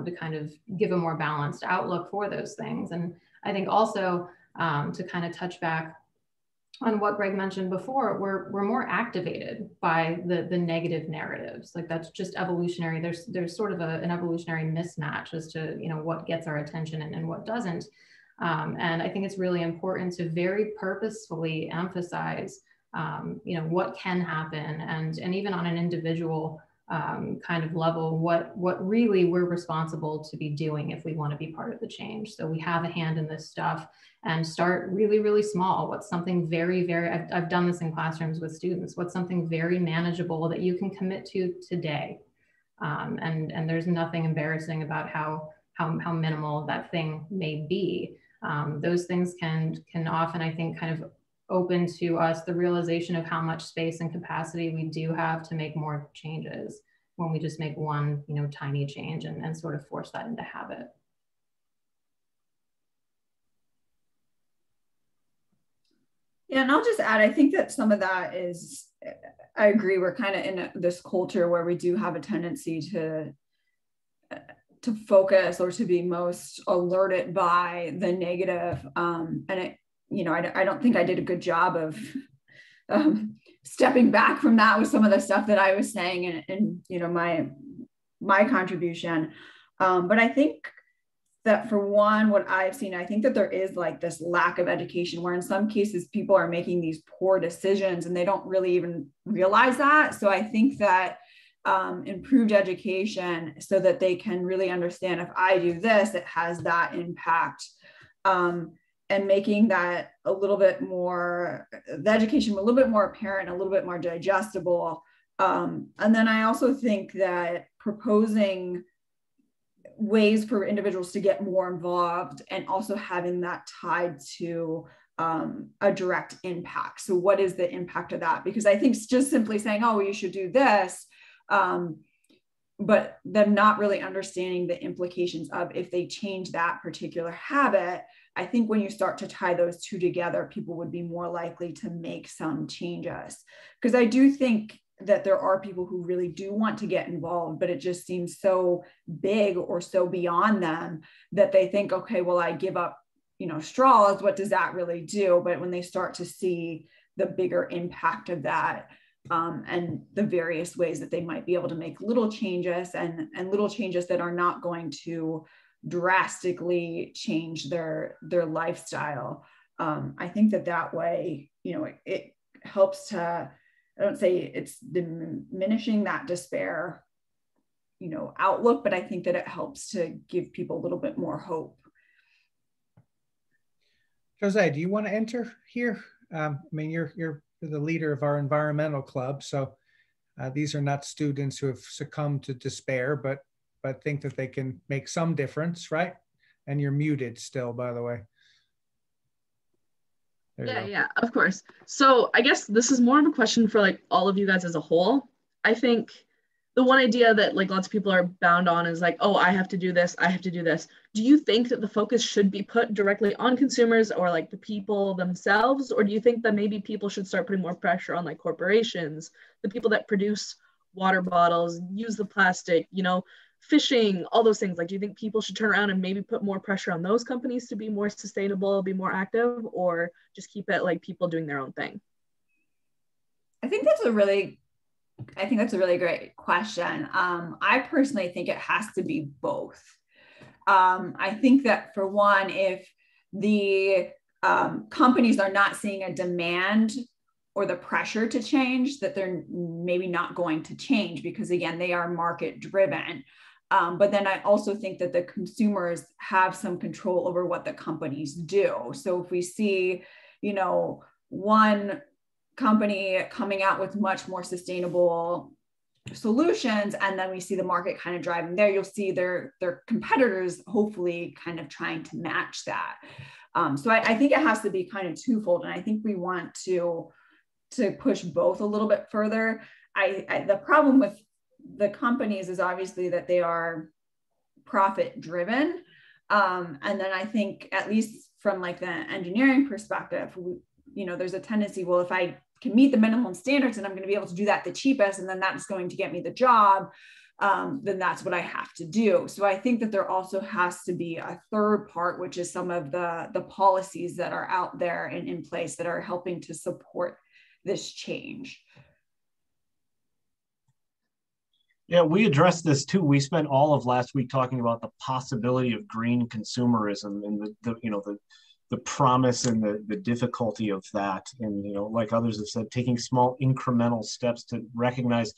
S3: to kind of give a more balanced outlook for those things. And I think also to kind of touch back on what Greg mentioned before, we're more activated by the negative narratives. Like, that's just evolutionary. There's sort of an evolutionary mismatch as to, you know, what gets our attention and what doesn't. And I think it's really important to very purposefully emphasize, you know, what can happen, and even on an individual kind of level, what really we're responsible to be doing if we want to be part of the change. So we have a hand in this stuff, and start really, really small. What's something very, I've done this in classrooms with students, what's something very manageable that you can commit to today? And there's nothing embarrassing about how minimal that thing may be. Those things can often, I think, kind of open to us the realization of how much space and capacity we do have to make more changes when we just make one, you know, tiny change and sort of force that into habit.
S5: Yeah, and I'll just add, I think that some of that is, I agree, we're kind of in this culture where we do have a tendency to focus or to be most alerted by the negative. And it, you know, I don't think I did a good job of stepping back from that with some of the stuff that I was saying and you know, my contribution. But I think that, for one, what I've seen, I think that there is like this lack of education where in some cases people are making these poor decisions and they don't really even realize that. So I think that improved education so that they can really understand, if I do this, it has that impact, and making that a little bit more, the education a little bit more apparent, a little bit more digestible. And then I also think that proposing ways for individuals to get more involved and also having that tied to a direct impact. So what is the impact of that? Because I think just simply saying, oh, you should do this, but them not really understanding the implications of if they change that particular habit. I think when you start to tie those two together, people would be more likely to make some changes. Because I do think that there are people who really do want to get involved, but it just seems so big or so beyond them that they think, okay, well, I give up, you know, straws. What does that really do? But when they start to see the bigger impact of that, and the various ways that they might be able to make little changes and little changes that are not going to drastically change their lifestyle. I think that way, you know, it helps to, I don't say it's diminishing that despair, you know, outlook, but I think that it helps to give people a little bit more hope.
S1: Jose, do you want to enter here? I mean, you're the leader of our environmental club, so these are not students who have succumbed to despair, but think that they can make some difference, right? And you're muted still, by the way.
S6: Yeah, of course. So I guess this is more of a question for like all of you guys as a whole. I think the one idea that like lots of people are bound on is like, oh, I have to do this, I have to do this. Do you think that the focus should be put directly on consumers or like the people themselves? Or do you think that maybe people should start putting more pressure on like corporations, the people that produce water bottles, use the plastic, you know, fishing, all those things? Like, do you think people should turn around and maybe put more pressure on those companies to be more sustainable, be more active, or just keep it like people doing their own thing?
S5: I think that's a really great question. I personally think it has to be both. I think that for one, if the companies are not seeing a demand or the pressure to change, that they're maybe not going to change because, again, they are market driven. But then I also think that the consumers have some control over what the companies do. So if we see, you know, one company coming out with much more sustainable solutions, and then we see the market kind of driving there, you'll see their competitors hopefully kind of trying to match that. So I think it has to be kind of twofold, and I think we want to push both a little bit further. The problem with the companies is obviously that they are profit driven, and then I think, at least from like the engineering perspective, you know, there's a tendency, well, if I can meet the minimum standards and I'm going to be able to do that the cheapest, and then that's going to get me the job, then that's what I have to do. So I think that there also has to be a third part, which is some of the policies that are out there and in place that are helping to support this change.
S4: Yeah, we addressed this too. We spent all of last week talking about the possibility of green consumerism and the promise and the difficulty of that. And, you know, like others have said, taking small incremental steps to recognize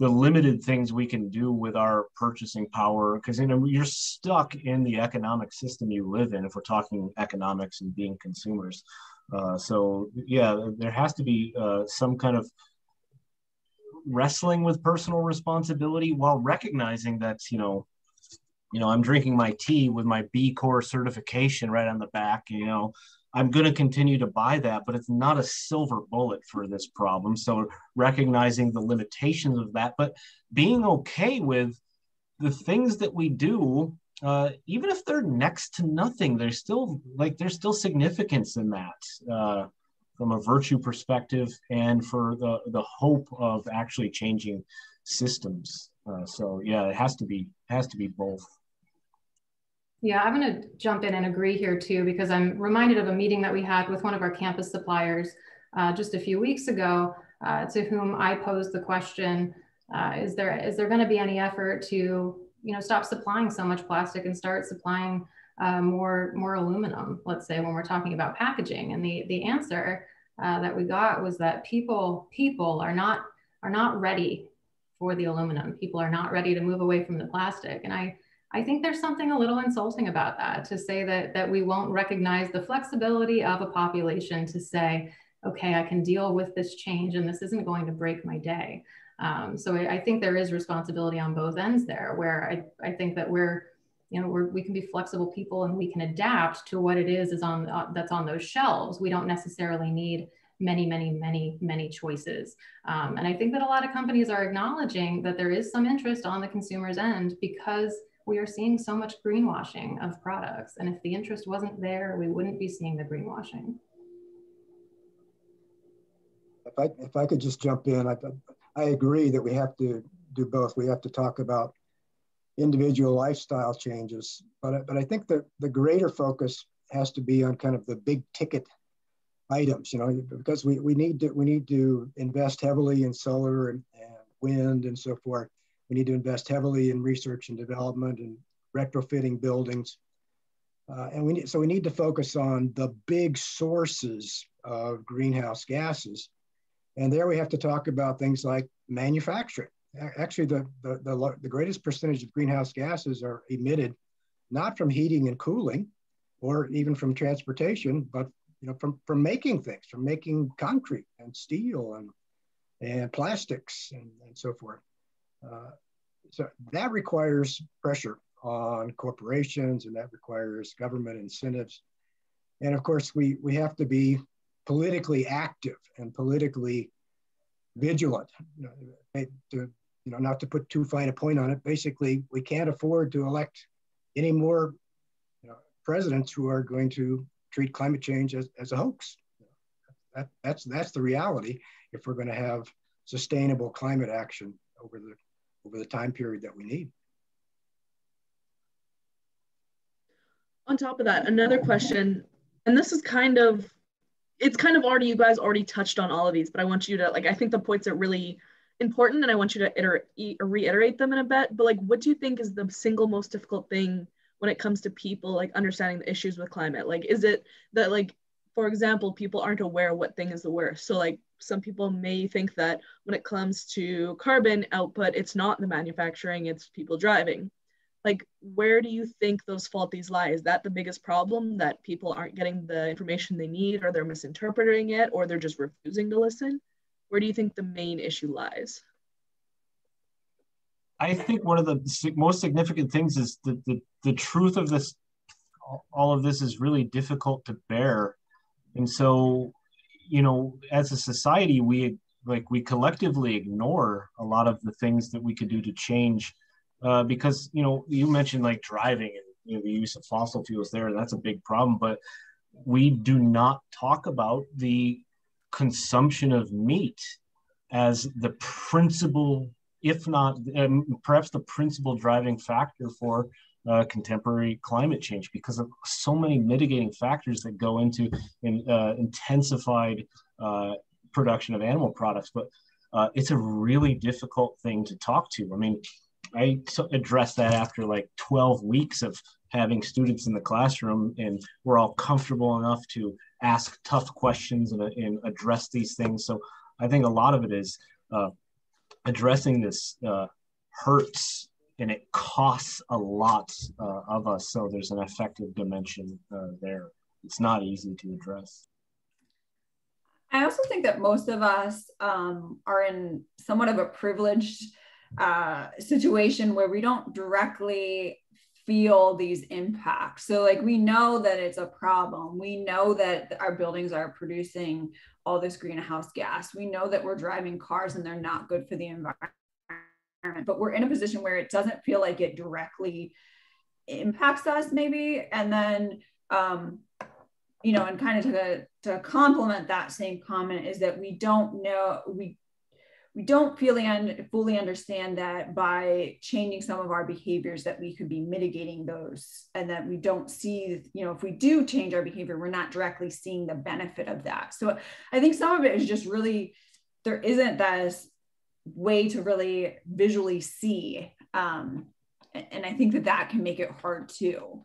S4: the limited things we can do with our purchasing power, because, you know, you're stuck in the economic system you live in if we're talking economics and being consumers. So yeah, there has to be some kind of wrestling with personal responsibility while recognizing that, you know, I'm drinking my tea with my B Corp certification right on the back. You know, I'm going to continue to buy that, but it's not a silver bullet for this problem. So recognizing the limitations of that, but being okay with the things that we do, even if they're next to nothing, there's still significance in that from a virtue perspective and for the hope of actually changing systems. So yeah, it has to be both.
S3: Yeah, I'm going to jump in and agree here too, because I'm reminded of a meeting that we had with one of our campus suppliers just a few weeks ago, to whom I posed the question, is there going to be any effort to, you know, stop supplying so much plastic and start supplying more aluminum, let's say, when we're talking about packaging? And the answer that we got was that people are not ready for the aluminum. People are not ready to move away from the plastic. And I think there's something a little insulting about that, to say that we won't recognize the flexibility of a population to say, okay, I can deal with this change and this isn't going to break my day. So I think there is responsibility on both ends there, where I think that we can be flexible people and we can adapt to what it is that's on those shelves. We don't necessarily need many choices. And I think that a lot of companies are acknowledging that there is some interest on the consumer's end, because we are seeing so much greenwashing of products. And if the interest wasn't there, we wouldn't be seeing the greenwashing.
S2: If I could just jump in, I agree that we have to do both. We have to talk about individual lifestyle changes, but I think that the greater focus has to be on kind of the big ticket items, you know, because we need to invest heavily in solar and wind and so forth. We need to invest heavily in research and development and retrofitting buildings. And we need to focus on the big sources of greenhouse gases. And there we have to talk about things like manufacturing. Actually, the greatest percentage of greenhouse gases are emitted not from heating and cooling or even from transportation, but, you know, from making things, from making concrete and steel and plastics and so forth. So that requires pressure on corporations, and that requires government incentives. And of course, we have to be politically active and politically vigilant, you know, not to put too fine a point on it, basically, we can't afford to elect any more presidents who are going to treat climate change as a hoax. That's the reality if we're going to have sustainable climate action over the time period that we need.
S6: On top of that, another question, and this is it's kind of already, you guys already touched on all of these, but I want you to, I think the points are really important and I want you to reiterate them in a bit, but what do you think is the single most difficult thing when it comes to people understanding the issues with climate? Is it that for example, people aren't aware what thing is the worst? So some people may think that when it comes to carbon output, it's not the manufacturing, it's people driving. Where do you think those faulties lie? Is that the biggest problem, that people aren't getting the information they need, or they're misinterpreting it, or they're just refusing to listen? Where do you think the main issue lies?
S4: I think one of the most significant things is the truth of this. All of this is really difficult to bear. And so, as a society, we collectively ignore a lot of the things that we could do to change. Because you mentioned driving and the use of fossil fuels there, and that's a big problem. But we do not talk about the consumption of meat as the principal, if not perhaps the principal driving factor for contemporary climate change, because of so many mitigating factors that go into intensified production of animal products. But it's a really difficult thing to talk to. I mean, I addressed that after 12 weeks of having students in the classroom, and we're all comfortable enough to ask tough questions and address these things. So I think a lot of it is addressing this hurts, and it costs a lot of us. So there's an affective dimension there. It's not easy to address.
S5: I also think that most of us are in somewhat of a privileged situation where we don't directly feel these impacts. So we know that it's a problem. We know that our buildings are producing all this greenhouse gas. We know that we're driving cars and they're not good for the environment, but we're in a position where it doesn't feel like it directly impacts us maybe. And then, and kind of to complement that same comment is that we don't know, we don't fully understand that by changing some of our behaviors that we could be mitigating those, and that we don't see, if we do change our behavior, we're not directly seeing the benefit of that. So I think some of it is just really, there isn't this way to really visually see. And I think that can make it hard too.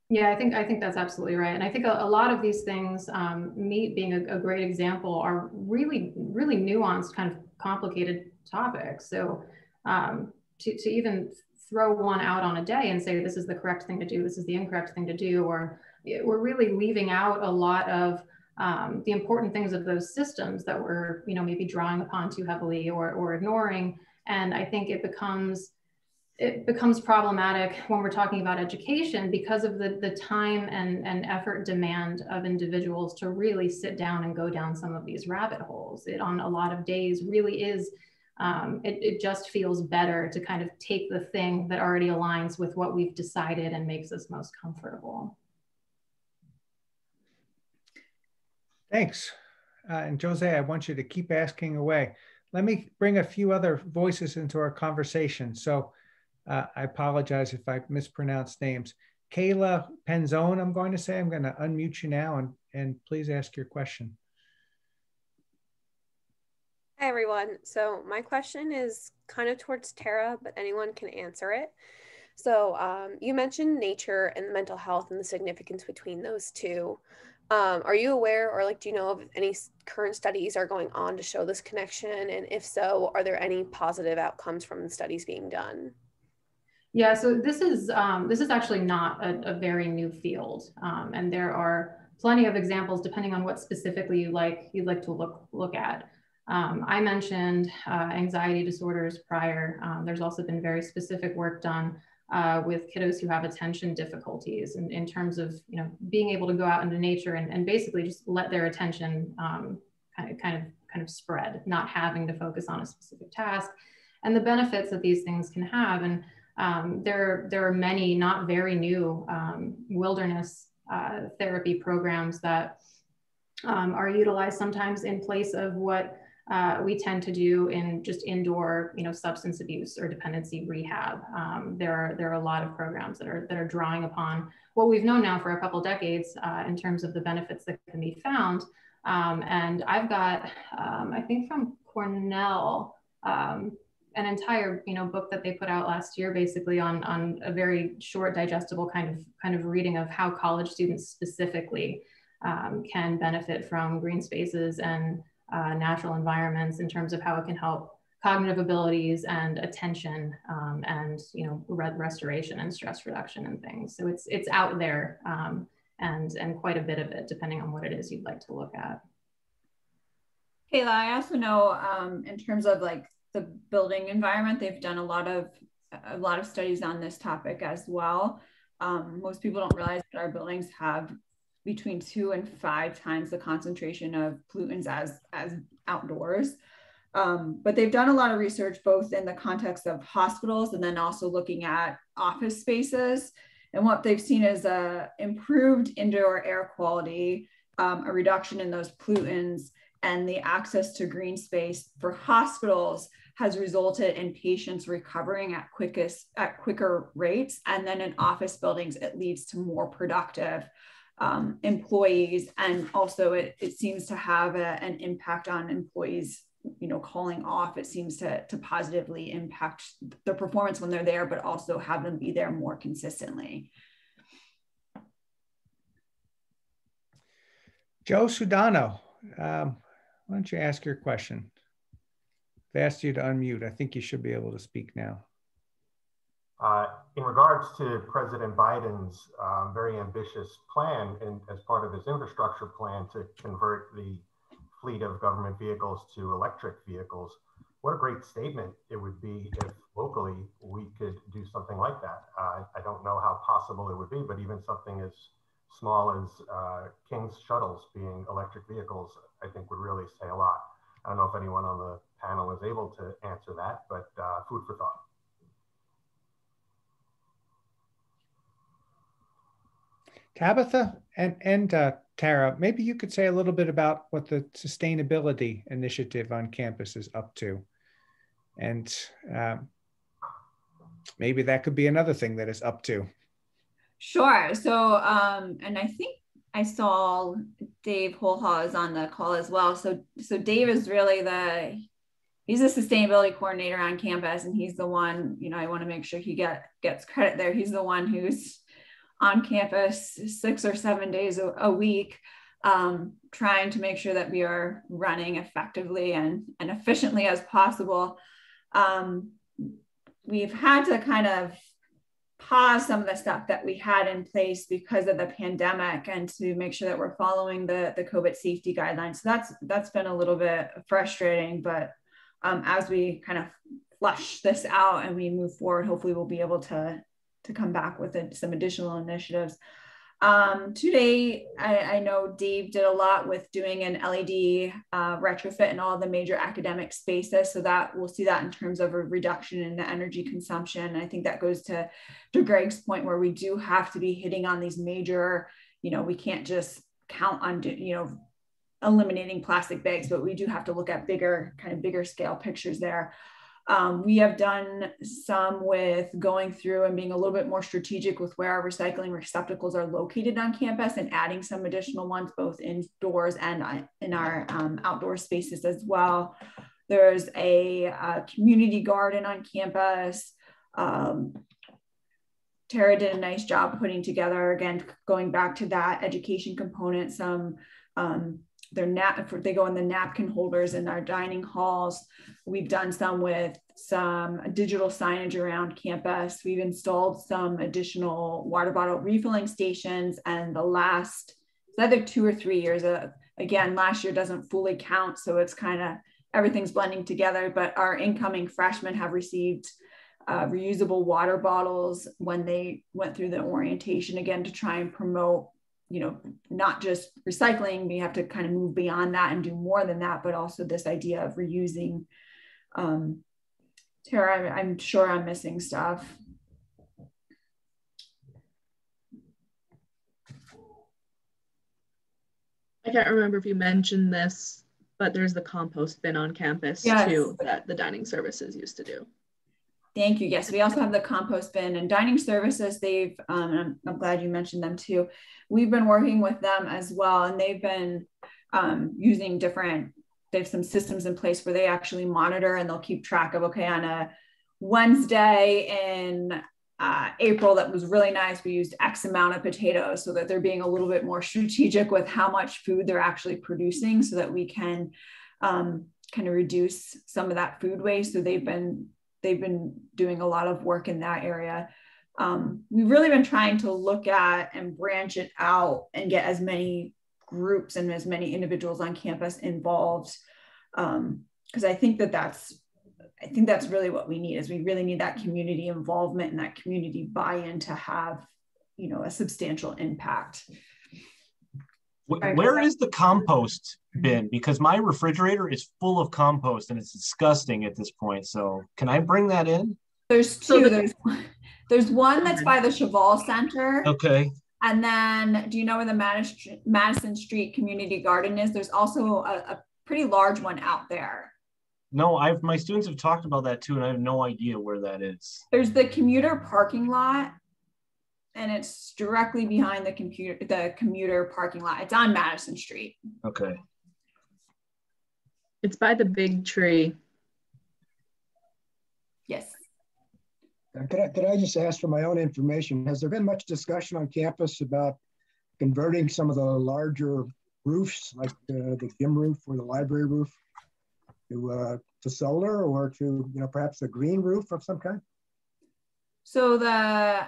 S3: Yeah, I think that's absolutely right. And I think a lot of these things, meat being a great example, are really, really nuanced, kind of complicated topics. So to even throw one out on a day and say, this is the correct thing to do, this is the incorrect thing to do, or we're really leaving out a lot of the important things of those systems that we're, maybe drawing upon too heavily or ignoring. And I think it becomes problematic when we're talking about education because of the time and effort demand of individuals to really sit down and go down some of these rabbit holes. It on a lot of days really is, it just feels better to kind of take the thing that already aligns with what we've decided and makes us most comfortable. Thanks.
S1: And Jose, I want you to keep asking away. Let me bring a few other voices into our conversation. So I apologize if I mispronounced names. Kayla Penzone, I'm going to unmute you now and please ask your question.
S7: Hi, everyone. So my question is kind of towards Tara, but anyone can answer it. So you mentioned nature and mental health and the significance between those two. Are you aware, or do you know of any current studies are going on to show this connection? And if so, are there any positive outcomes from the studies being done?
S3: Yeah, so this is actually not a very new field, and there are plenty of examples depending on what specifically you'd like to look at. I mentioned anxiety disorders prior. There's also been very specific work done with kiddos who have attention difficulties in terms of being able to go out into nature and basically just let their attention kind kind of spread, not having to focus on a specific task, and the benefits that these things can have. And there are many not very new wilderness therapy programs that are utilized sometimes in place of what we tend to do in just indoor, substance abuse or dependency rehab. There are a lot of programs that are drawing upon what we've known now for a couple decades in terms of the benefits that can be found. And I've got, I think from Cornell, an entire book that they put out last year, basically on a very short, digestible kind of reading of how college students specifically can benefit from green spaces and natural environments in terms of how it can help cognitive abilities and attention and restoration and stress reduction and things. So it's out there and quite a bit of it, depending on what it is you'd like to look at.
S5: Kayla, I also know in terms of like the building environment, they've done a lot of studies on this topic as well. Most people don't realize that our buildings have between 2 and 5 times the concentration of pollutants as outdoors. But they've done a lot of research, both in the context of hospitals and then also looking at office spaces. And what they've seen is improved indoor air quality, a reduction in those pollutants, and the access to green space for hospitals has resulted in patients recovering at quicker rates. And then in office buildings, it leads to more productive employees. And also it seems to have an impact on employees, calling off. It seems to positively impact their performance when they're there, but also have them be there more consistently.
S1: Joe Sudano, why don't you ask your question? I've asked you to unmute. I think you should be able to speak now.
S8: In regards to President Biden's very ambitious plan, and as part of his infrastructure plan to convert the fleet of government vehicles to electric vehicles, what a great statement it would be if locally we could do something like that. I don't know how possible it would be, but even something as small as King's shuttles being electric vehicles, I think would really say a lot. I don't know if anyone on the panel is able to answer that, but food for thought.
S1: Tabitha and Tara, maybe you could say a little bit about what the sustainability initiative on campus is up to. And maybe that could be another thing that is up to. Sure.
S5: So, and I think I saw Dave Holhaw is on the call as well. So Dave is really he's a sustainability coordinator on campus, and he's the one, I want to make sure he gets credit there. He's the one who's on campus 6 or 7 days a week, trying to make sure that we are running effectively and efficiently as possible. We've had to kind of pause some of the stuff that we had in place because of the pandemic, and to make sure that we're following the COVID safety guidelines. So that's been a little bit frustrating, but as we kind of flush this out and we move forward, hopefully we'll be able to come back with some additional initiatives. Today, I know Dave did a lot with doing an LED retrofit in all the major academic spaces. So that we'll see that in terms of a reduction in the energy consumption. I think that goes to Greg's point, where we do have to be hitting on these major, we can't just count on, eliminating plastic bags, but we do have to look at bigger scale pictures there. We have done some with going through and being a little bit more strategic with where our recycling receptacles are located on campus, and adding some additional ones both indoors and in our outdoor spaces as well. There's a community garden on campus. Tara did a nice job putting together, again, going back to that education component, some they go in the napkin holders in our dining halls. We've done some with some digital signage around campus. We've installed some additional water bottle refilling stations, and the last, it's either 2 or 3 years, again, last year doesn't fully count, so it's kind of, everything's blending together, but our incoming freshmen have received reusable water bottles when they went through the orientation, again, to try and promote you know, not just recycling, we have to kind of move beyond that and do more than that, but also this idea of reusing. Tara, I'm sure I'm missing stuff.
S6: I can't remember if you mentioned this, but there's the compost bin on campus too that the dining services used to do.
S5: Thank you. Yes, we also have the compost bin and dining services. They've, I'm glad you mentioned them too. We've been working with them as well, and they've been using different, they have some systems in place where they actually monitor and they'll keep track of, okay, on a Wednesday in April, that was really nice. We used X amount of potatoes, so that they're being a little bit more strategic with how much food they're actually producing so that we can kind of reduce some of that food waste. So they've been doing a lot of work in that area. We've really been trying to look at and branch it out and get as many groups and as many individuals on campus involved. Because I think that's really what we need, is we really need that community involvement and that community buy-in to have, you know, a substantial impact.
S4: Where is the compost bin? Because my refrigerator is full of compost and it's disgusting at this point. So can I bring that in?
S5: There's two. There's one that's by the Cheval Center.
S4: Okay.
S5: And then, do you know where the Madison Street Community Garden is? There's also a pretty large one out there.
S4: No, my students have talked about that too, and I have no idea where that is.
S5: There's the commuter parking lot, and it's directly behind the commuter parking lot. It's on Madison Street.
S4: Okay.
S6: It's by the big tree.
S5: Yes.
S2: Could I just ask for my own information? Has there been much discussion on campus about converting some of the larger roofs, like the gym roof or the library roof, to solar, or to, you know, perhaps a green roof of some kind?
S5: So the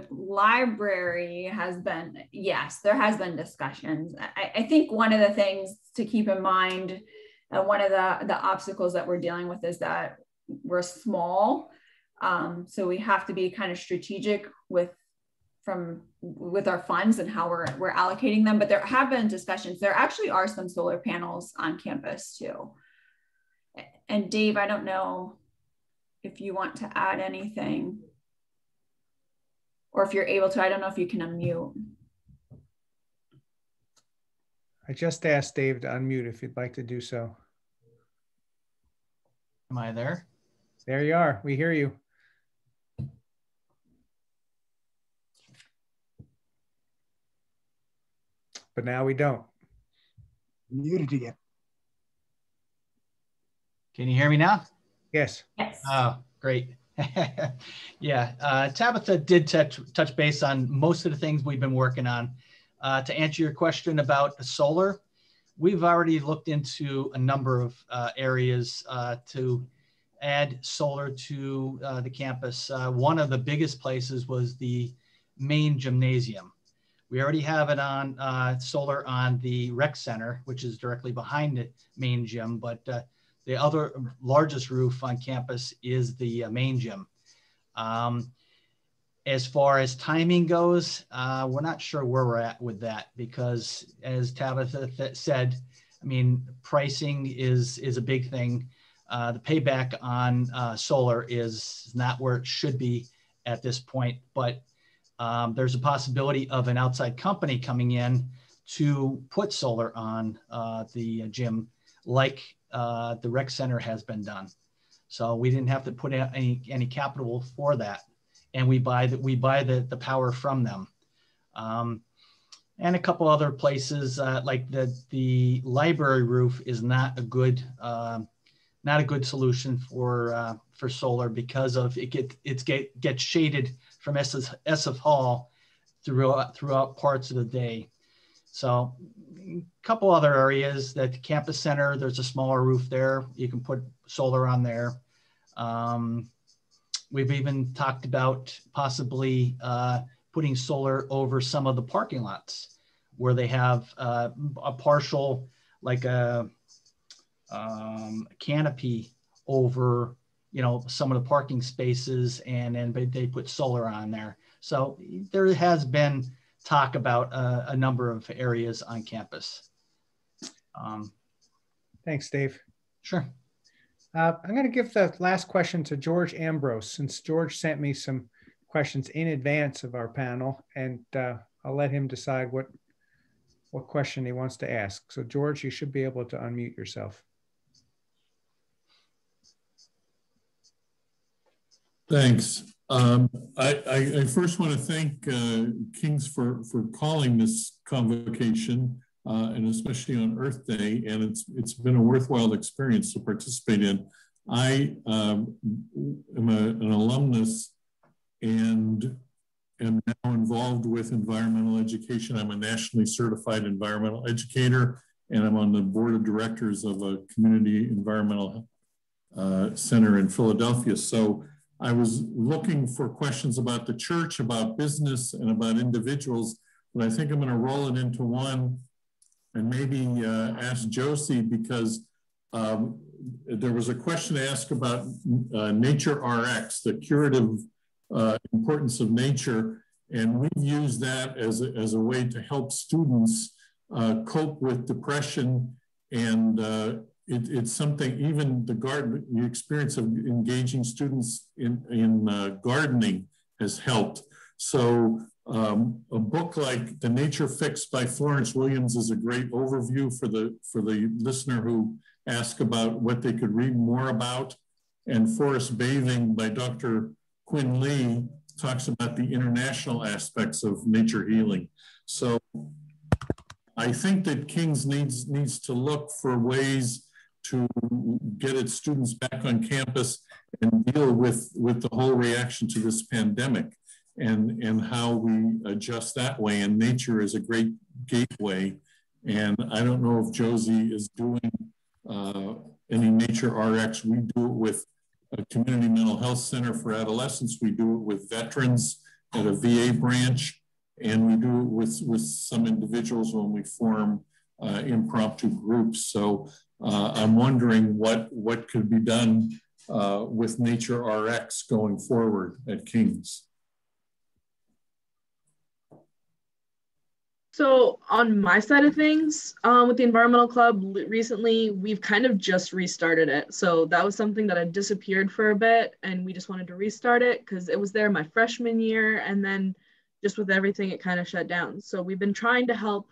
S5: library has been, yes, there has been discussions. I think one of the things to keep in mind, one of the obstacles that we're dealing with is that we're small. So we have to be kind of strategic with our funds and how we're allocating them. But there have been discussions. There actually are some solar panels on campus too. And Dave, I don't know if you want to add anything, or if you're able to. I don't know if you can unmute.
S1: I just asked Dave to unmute if you'd like to do so.
S9: Am I there?
S1: There you are. We hear you. But now we don't.
S2: Muted again.
S9: Can you hear me now?
S1: Yes.
S5: Yes.
S9: Oh, great. Yeah, Tabitha did touch base on most of the things we've been working on. To answer your question about solar, we've already looked into a number of areas to add solar to the campus. One of the biggest places was the main gymnasium. We already have it on solar on the rec center, which is directly behind the main gym, but the other largest roof on campus is the main gym. As far as timing goes, we're not sure where we're at with that, because as Tabitha said, I mean, pricing is a big thing. The payback on solar is not where it should be at this point, but there's a possibility of an outside company coming in to put solar on the gym, like the rec center has been done. So we didn't have to put out any capital for that, and we buy the power from them. And a couple other places like the library roof is not a good solution for solar, because of it gets shaded from SF Hall throughout parts of the day. So a couple other areas, that the campus center, there's a smaller roof there. You can put solar on there. We've even talked about possibly putting solar over some of the parking lots where they have a partial, like a canopy over, you know, some of the parking spaces, and then they put solar on there. So there has been talk about a number of areas on campus.
S1: Thanks, Dave.
S9: Sure.
S1: I'm going to give the last question to George Ambrose, since George sent me some questions in advance of our panel, and I'll let him decide what question he wants to ask. So George, you should be able to unmute yourself.
S10: Thanks. I first want to thank King's for calling this convocation, and especially on Earth Day, and it's been a worthwhile experience to participate in. I am an alumnus and am now involved with environmental education. I'm a nationally certified environmental educator, and I'm on the board of directors of a community environmental center in Philadelphia. So I was looking for questions about the church, about business, and about individuals, but I think I'm going to roll it into one and maybe ask Josie, because there was a question asked about nature RX, the curative importance of nature, and we've used that as a way to help students cope with depression, and it's something, even the experience of engaging students in gardening has helped. So a book like The Nature Fix by Florence Williams is a great overview for the listener who asked about what they could read more about. And Forest Bathing by Dr. Quinn Lee talks about the international aspects of nature healing. So I think that King's needs to look for ways to get its students back on campus and deal with the whole reaction to this pandemic, and how we adjust that way. And nature is a great gateway. And I don't know if Josie is doing any nature RX. We do it with a community mental health center for adolescents. We do it with veterans at a VA branch, and we do it with some individuals when we form impromptu groups. So I'm wondering what could be done with nature RX going forward at King's.
S6: So on my side of things, with the environmental club recently, we've kind of just restarted it. So that was something that had disappeared for a bit, and we just wanted to restart it because it was there my freshman year, and then just with everything, it kind of shut down. So we've been trying to help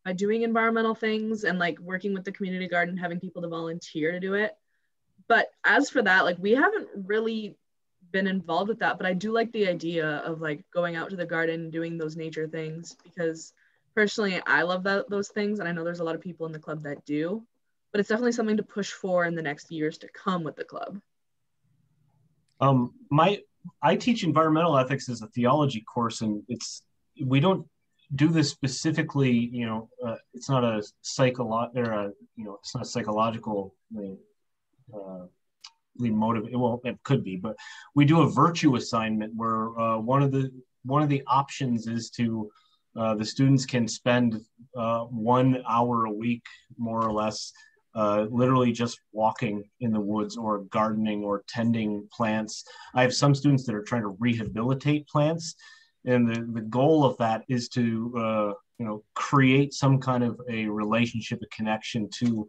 S6: by doing environmental things and like working with the community garden, having people to volunteer to do it. But as for that, like we haven't really been involved with that, but I do like the idea of like going out to the garden, doing those nature things, because personally, I love those things, and I know there's a lot of people in the club that do, but it's definitely something to push for in the next years to come with the club.
S4: I teach environmental ethics as a theology course, and we don't do this specifically. It's not a it's not psychological motivated. Well, it could be, but we do a virtue assignment where one of the options is to the students can spend 1 hour a week, more or less, literally just walking in the woods or gardening or tending plants. I have some students that are trying to rehabilitate plants, and the goal of that is to create some kind of a relationship, a connection to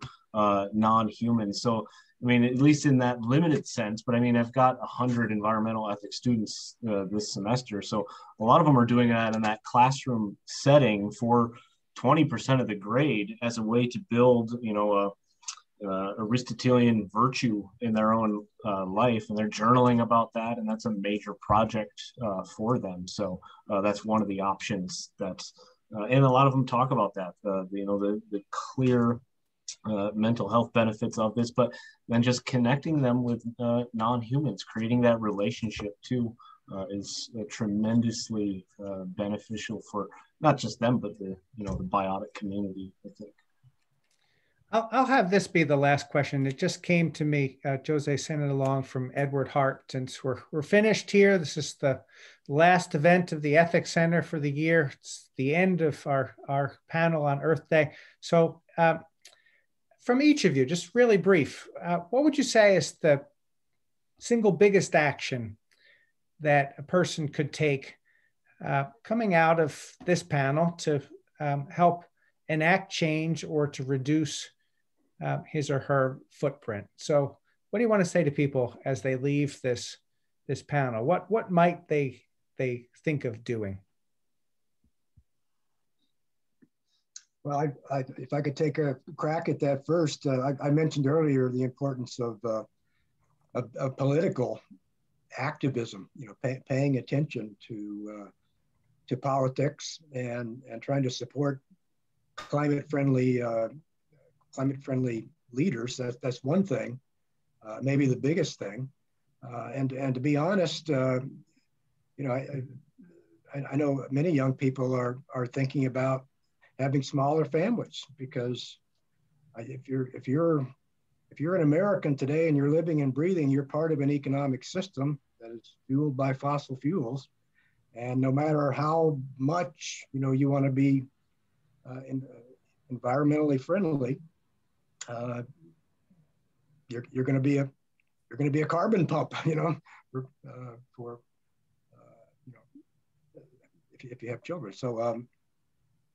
S4: non-humans. So I mean, at least in that limited sense, but I mean, I've got 100 environmental ethics students this semester. So a lot of them are doing that in that classroom setting for 20% of the grade as a way to build, Aristotelian virtue in their own life. And they're journaling about that. And that's a major project for them. So that's one of the options and a lot of them talk about that, the clear mental health benefits of this, but then just connecting them with non-humans, creating that relationship too, is tremendously beneficial for not just them, but the biotic community, I think.
S1: I'll have this be the last question. It just came to me. Jose sent it along from Edward Hart. Since we're finished here, this is the last event of the Ethics Center for the year. It's the end of our panel on Earth Day. So from each of you, just really brief, what would you say is the single biggest action that a person could take coming out of this panel to help enact change or to reduce his or her footprint. So what do you want to say to people as they leave this panel? What might they think of doing?
S2: Well, if I could take a crack at that first, I mentioned earlier the importance of political activism, paying attention to politics and trying to support climate-friendly leaders. That's one thing, maybe the biggest thing. And to be honest, I know many young people are thinking about having smaller families, because if you're an American today and you're living and breathing, you're part of an economic system that is fueled by fossil fuels. And no matter how much you want to be environmentally friendly, you're going to be a carbon pump, for if you have children. So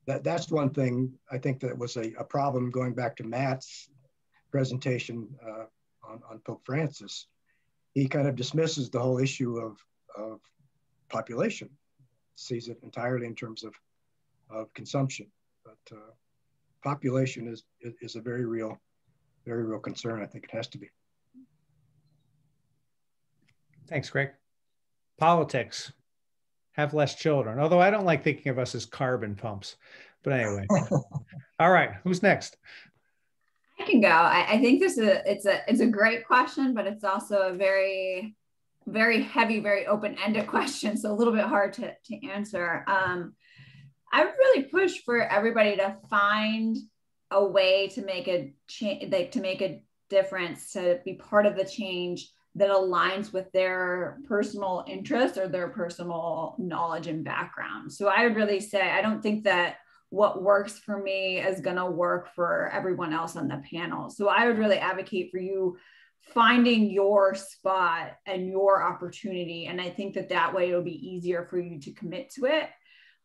S2: that's one thing I think that was a problem, going back to Matt's presentation on Pope Francis. He kind of dismisses the whole issue of population, sees it entirely in terms of consumption. But population is a very real concern. I think it has to be.
S1: Thanks, Greg. Politics. Have less children. Although I don't like thinking of us as carbon pumps. But anyway. All right. Who's next?
S5: I can go. I think it's a great question, but it's also a very, very heavy, very open-ended question. So a little bit hard to answer. I would really push for everybody to find a way to make a change, to make a difference, to be part of the change that aligns with their personal interests or their personal knowledge and background. So I would really say, I don't think that what works for me is going to work for everyone else on the panel. So I would really advocate for you finding your spot and your opportunity. And I think that way it'll be easier for you to commit to it.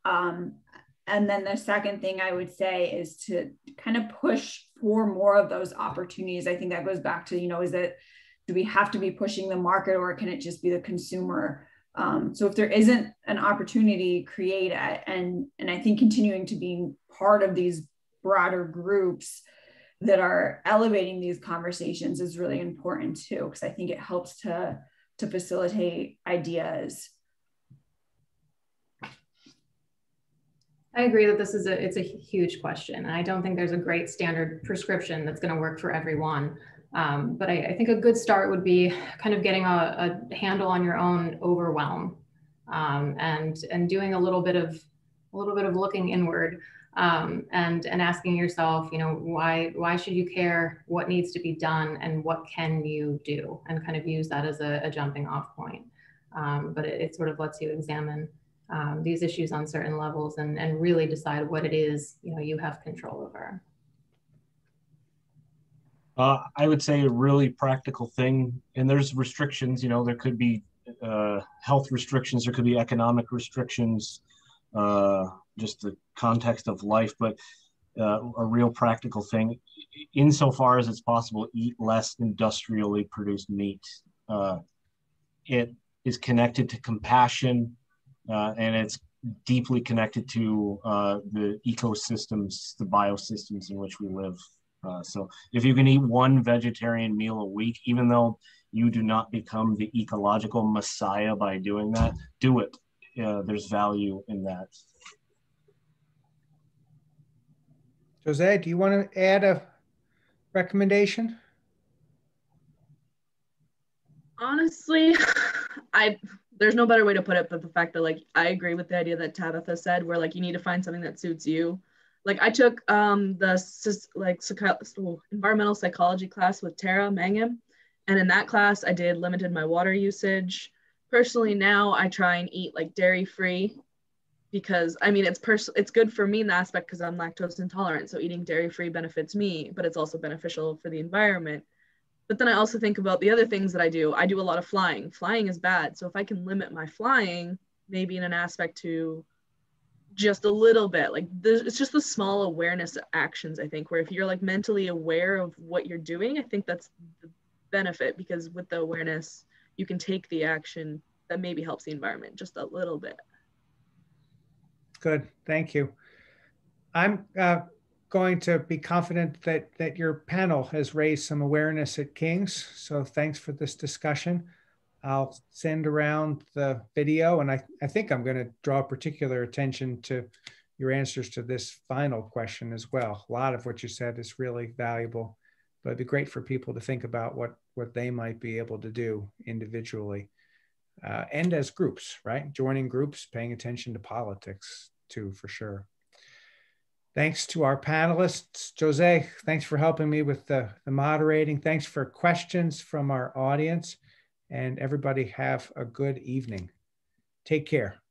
S5: And then the second thing I would say is to kind of push for more of those opportunities. I think that goes back to, do we have to be pushing the market, or can it just be the consumer? So if there isn't an opportunity, create it. And I think continuing to be part of these broader groups that are elevating these conversations is really important too, because I think it helps to facilitate ideas.
S3: I agree that it's a huge question. And I don't think there's a great standard prescription that's going to work for everyone. But I think a good start would be kind of getting a handle on your own overwhelm, and doing a little bit of looking inward, and asking yourself, why should you care? What needs to be done, and what can you do? And kind of use that as a jumping off point. But it sort of lets you examine these issues on certain levels and really decide what it is you have control over.
S4: I would say a really practical thing, and there's restrictions, there could be health restrictions, there could be economic restrictions, just the context of life, but a real practical thing, insofar as it's possible, eat less industrially produced meat. It is connected to compassion, and it's deeply connected to the ecosystems, the biosystems in which we live. So if you can eat one vegetarian meal a week, even though you do not become the ecological messiah by doing that, do it. There's value in that.
S1: Jose, do you want to add a recommendation?
S6: Honestly, there's no better way to put it but the fact that I agree with the idea that Tabitha said, where you need to find something that suits you. I took the environmental psychology class with Tara Mangan, and in that class I limited my water usage. Personally, now I try and eat dairy free, because it's good for me in the aspect because I'm lactose intolerant, so eating dairy free benefits me, but it's also beneficial for the environment. But then I also think about the other things that I do. I do a lot of flying. Flying is bad, so if I can limit my flying, maybe in an aspect to just a little bit, like it's just the small awareness actions, I think, where if you're like mentally aware of what you're doing, I think that's the benefit, because with the awareness, you can take the action that maybe helps the environment just a little bit.
S1: Good, thank you. I'm going to be confident that your panel has raised some awareness at King's. So thanks for this discussion. I'll send around the video, and I think I'm going to draw particular attention to your answers to this final question as well. A lot of what you said is really valuable, but it'd be great for people to think about what they might be able to do individually and as groups, right? Joining groups, paying attention to politics too, for sure. Thanks to our panelists. Jose, thanks for helping me with the moderating. Thanks for questions from our audience. And everybody have a good evening. Take care.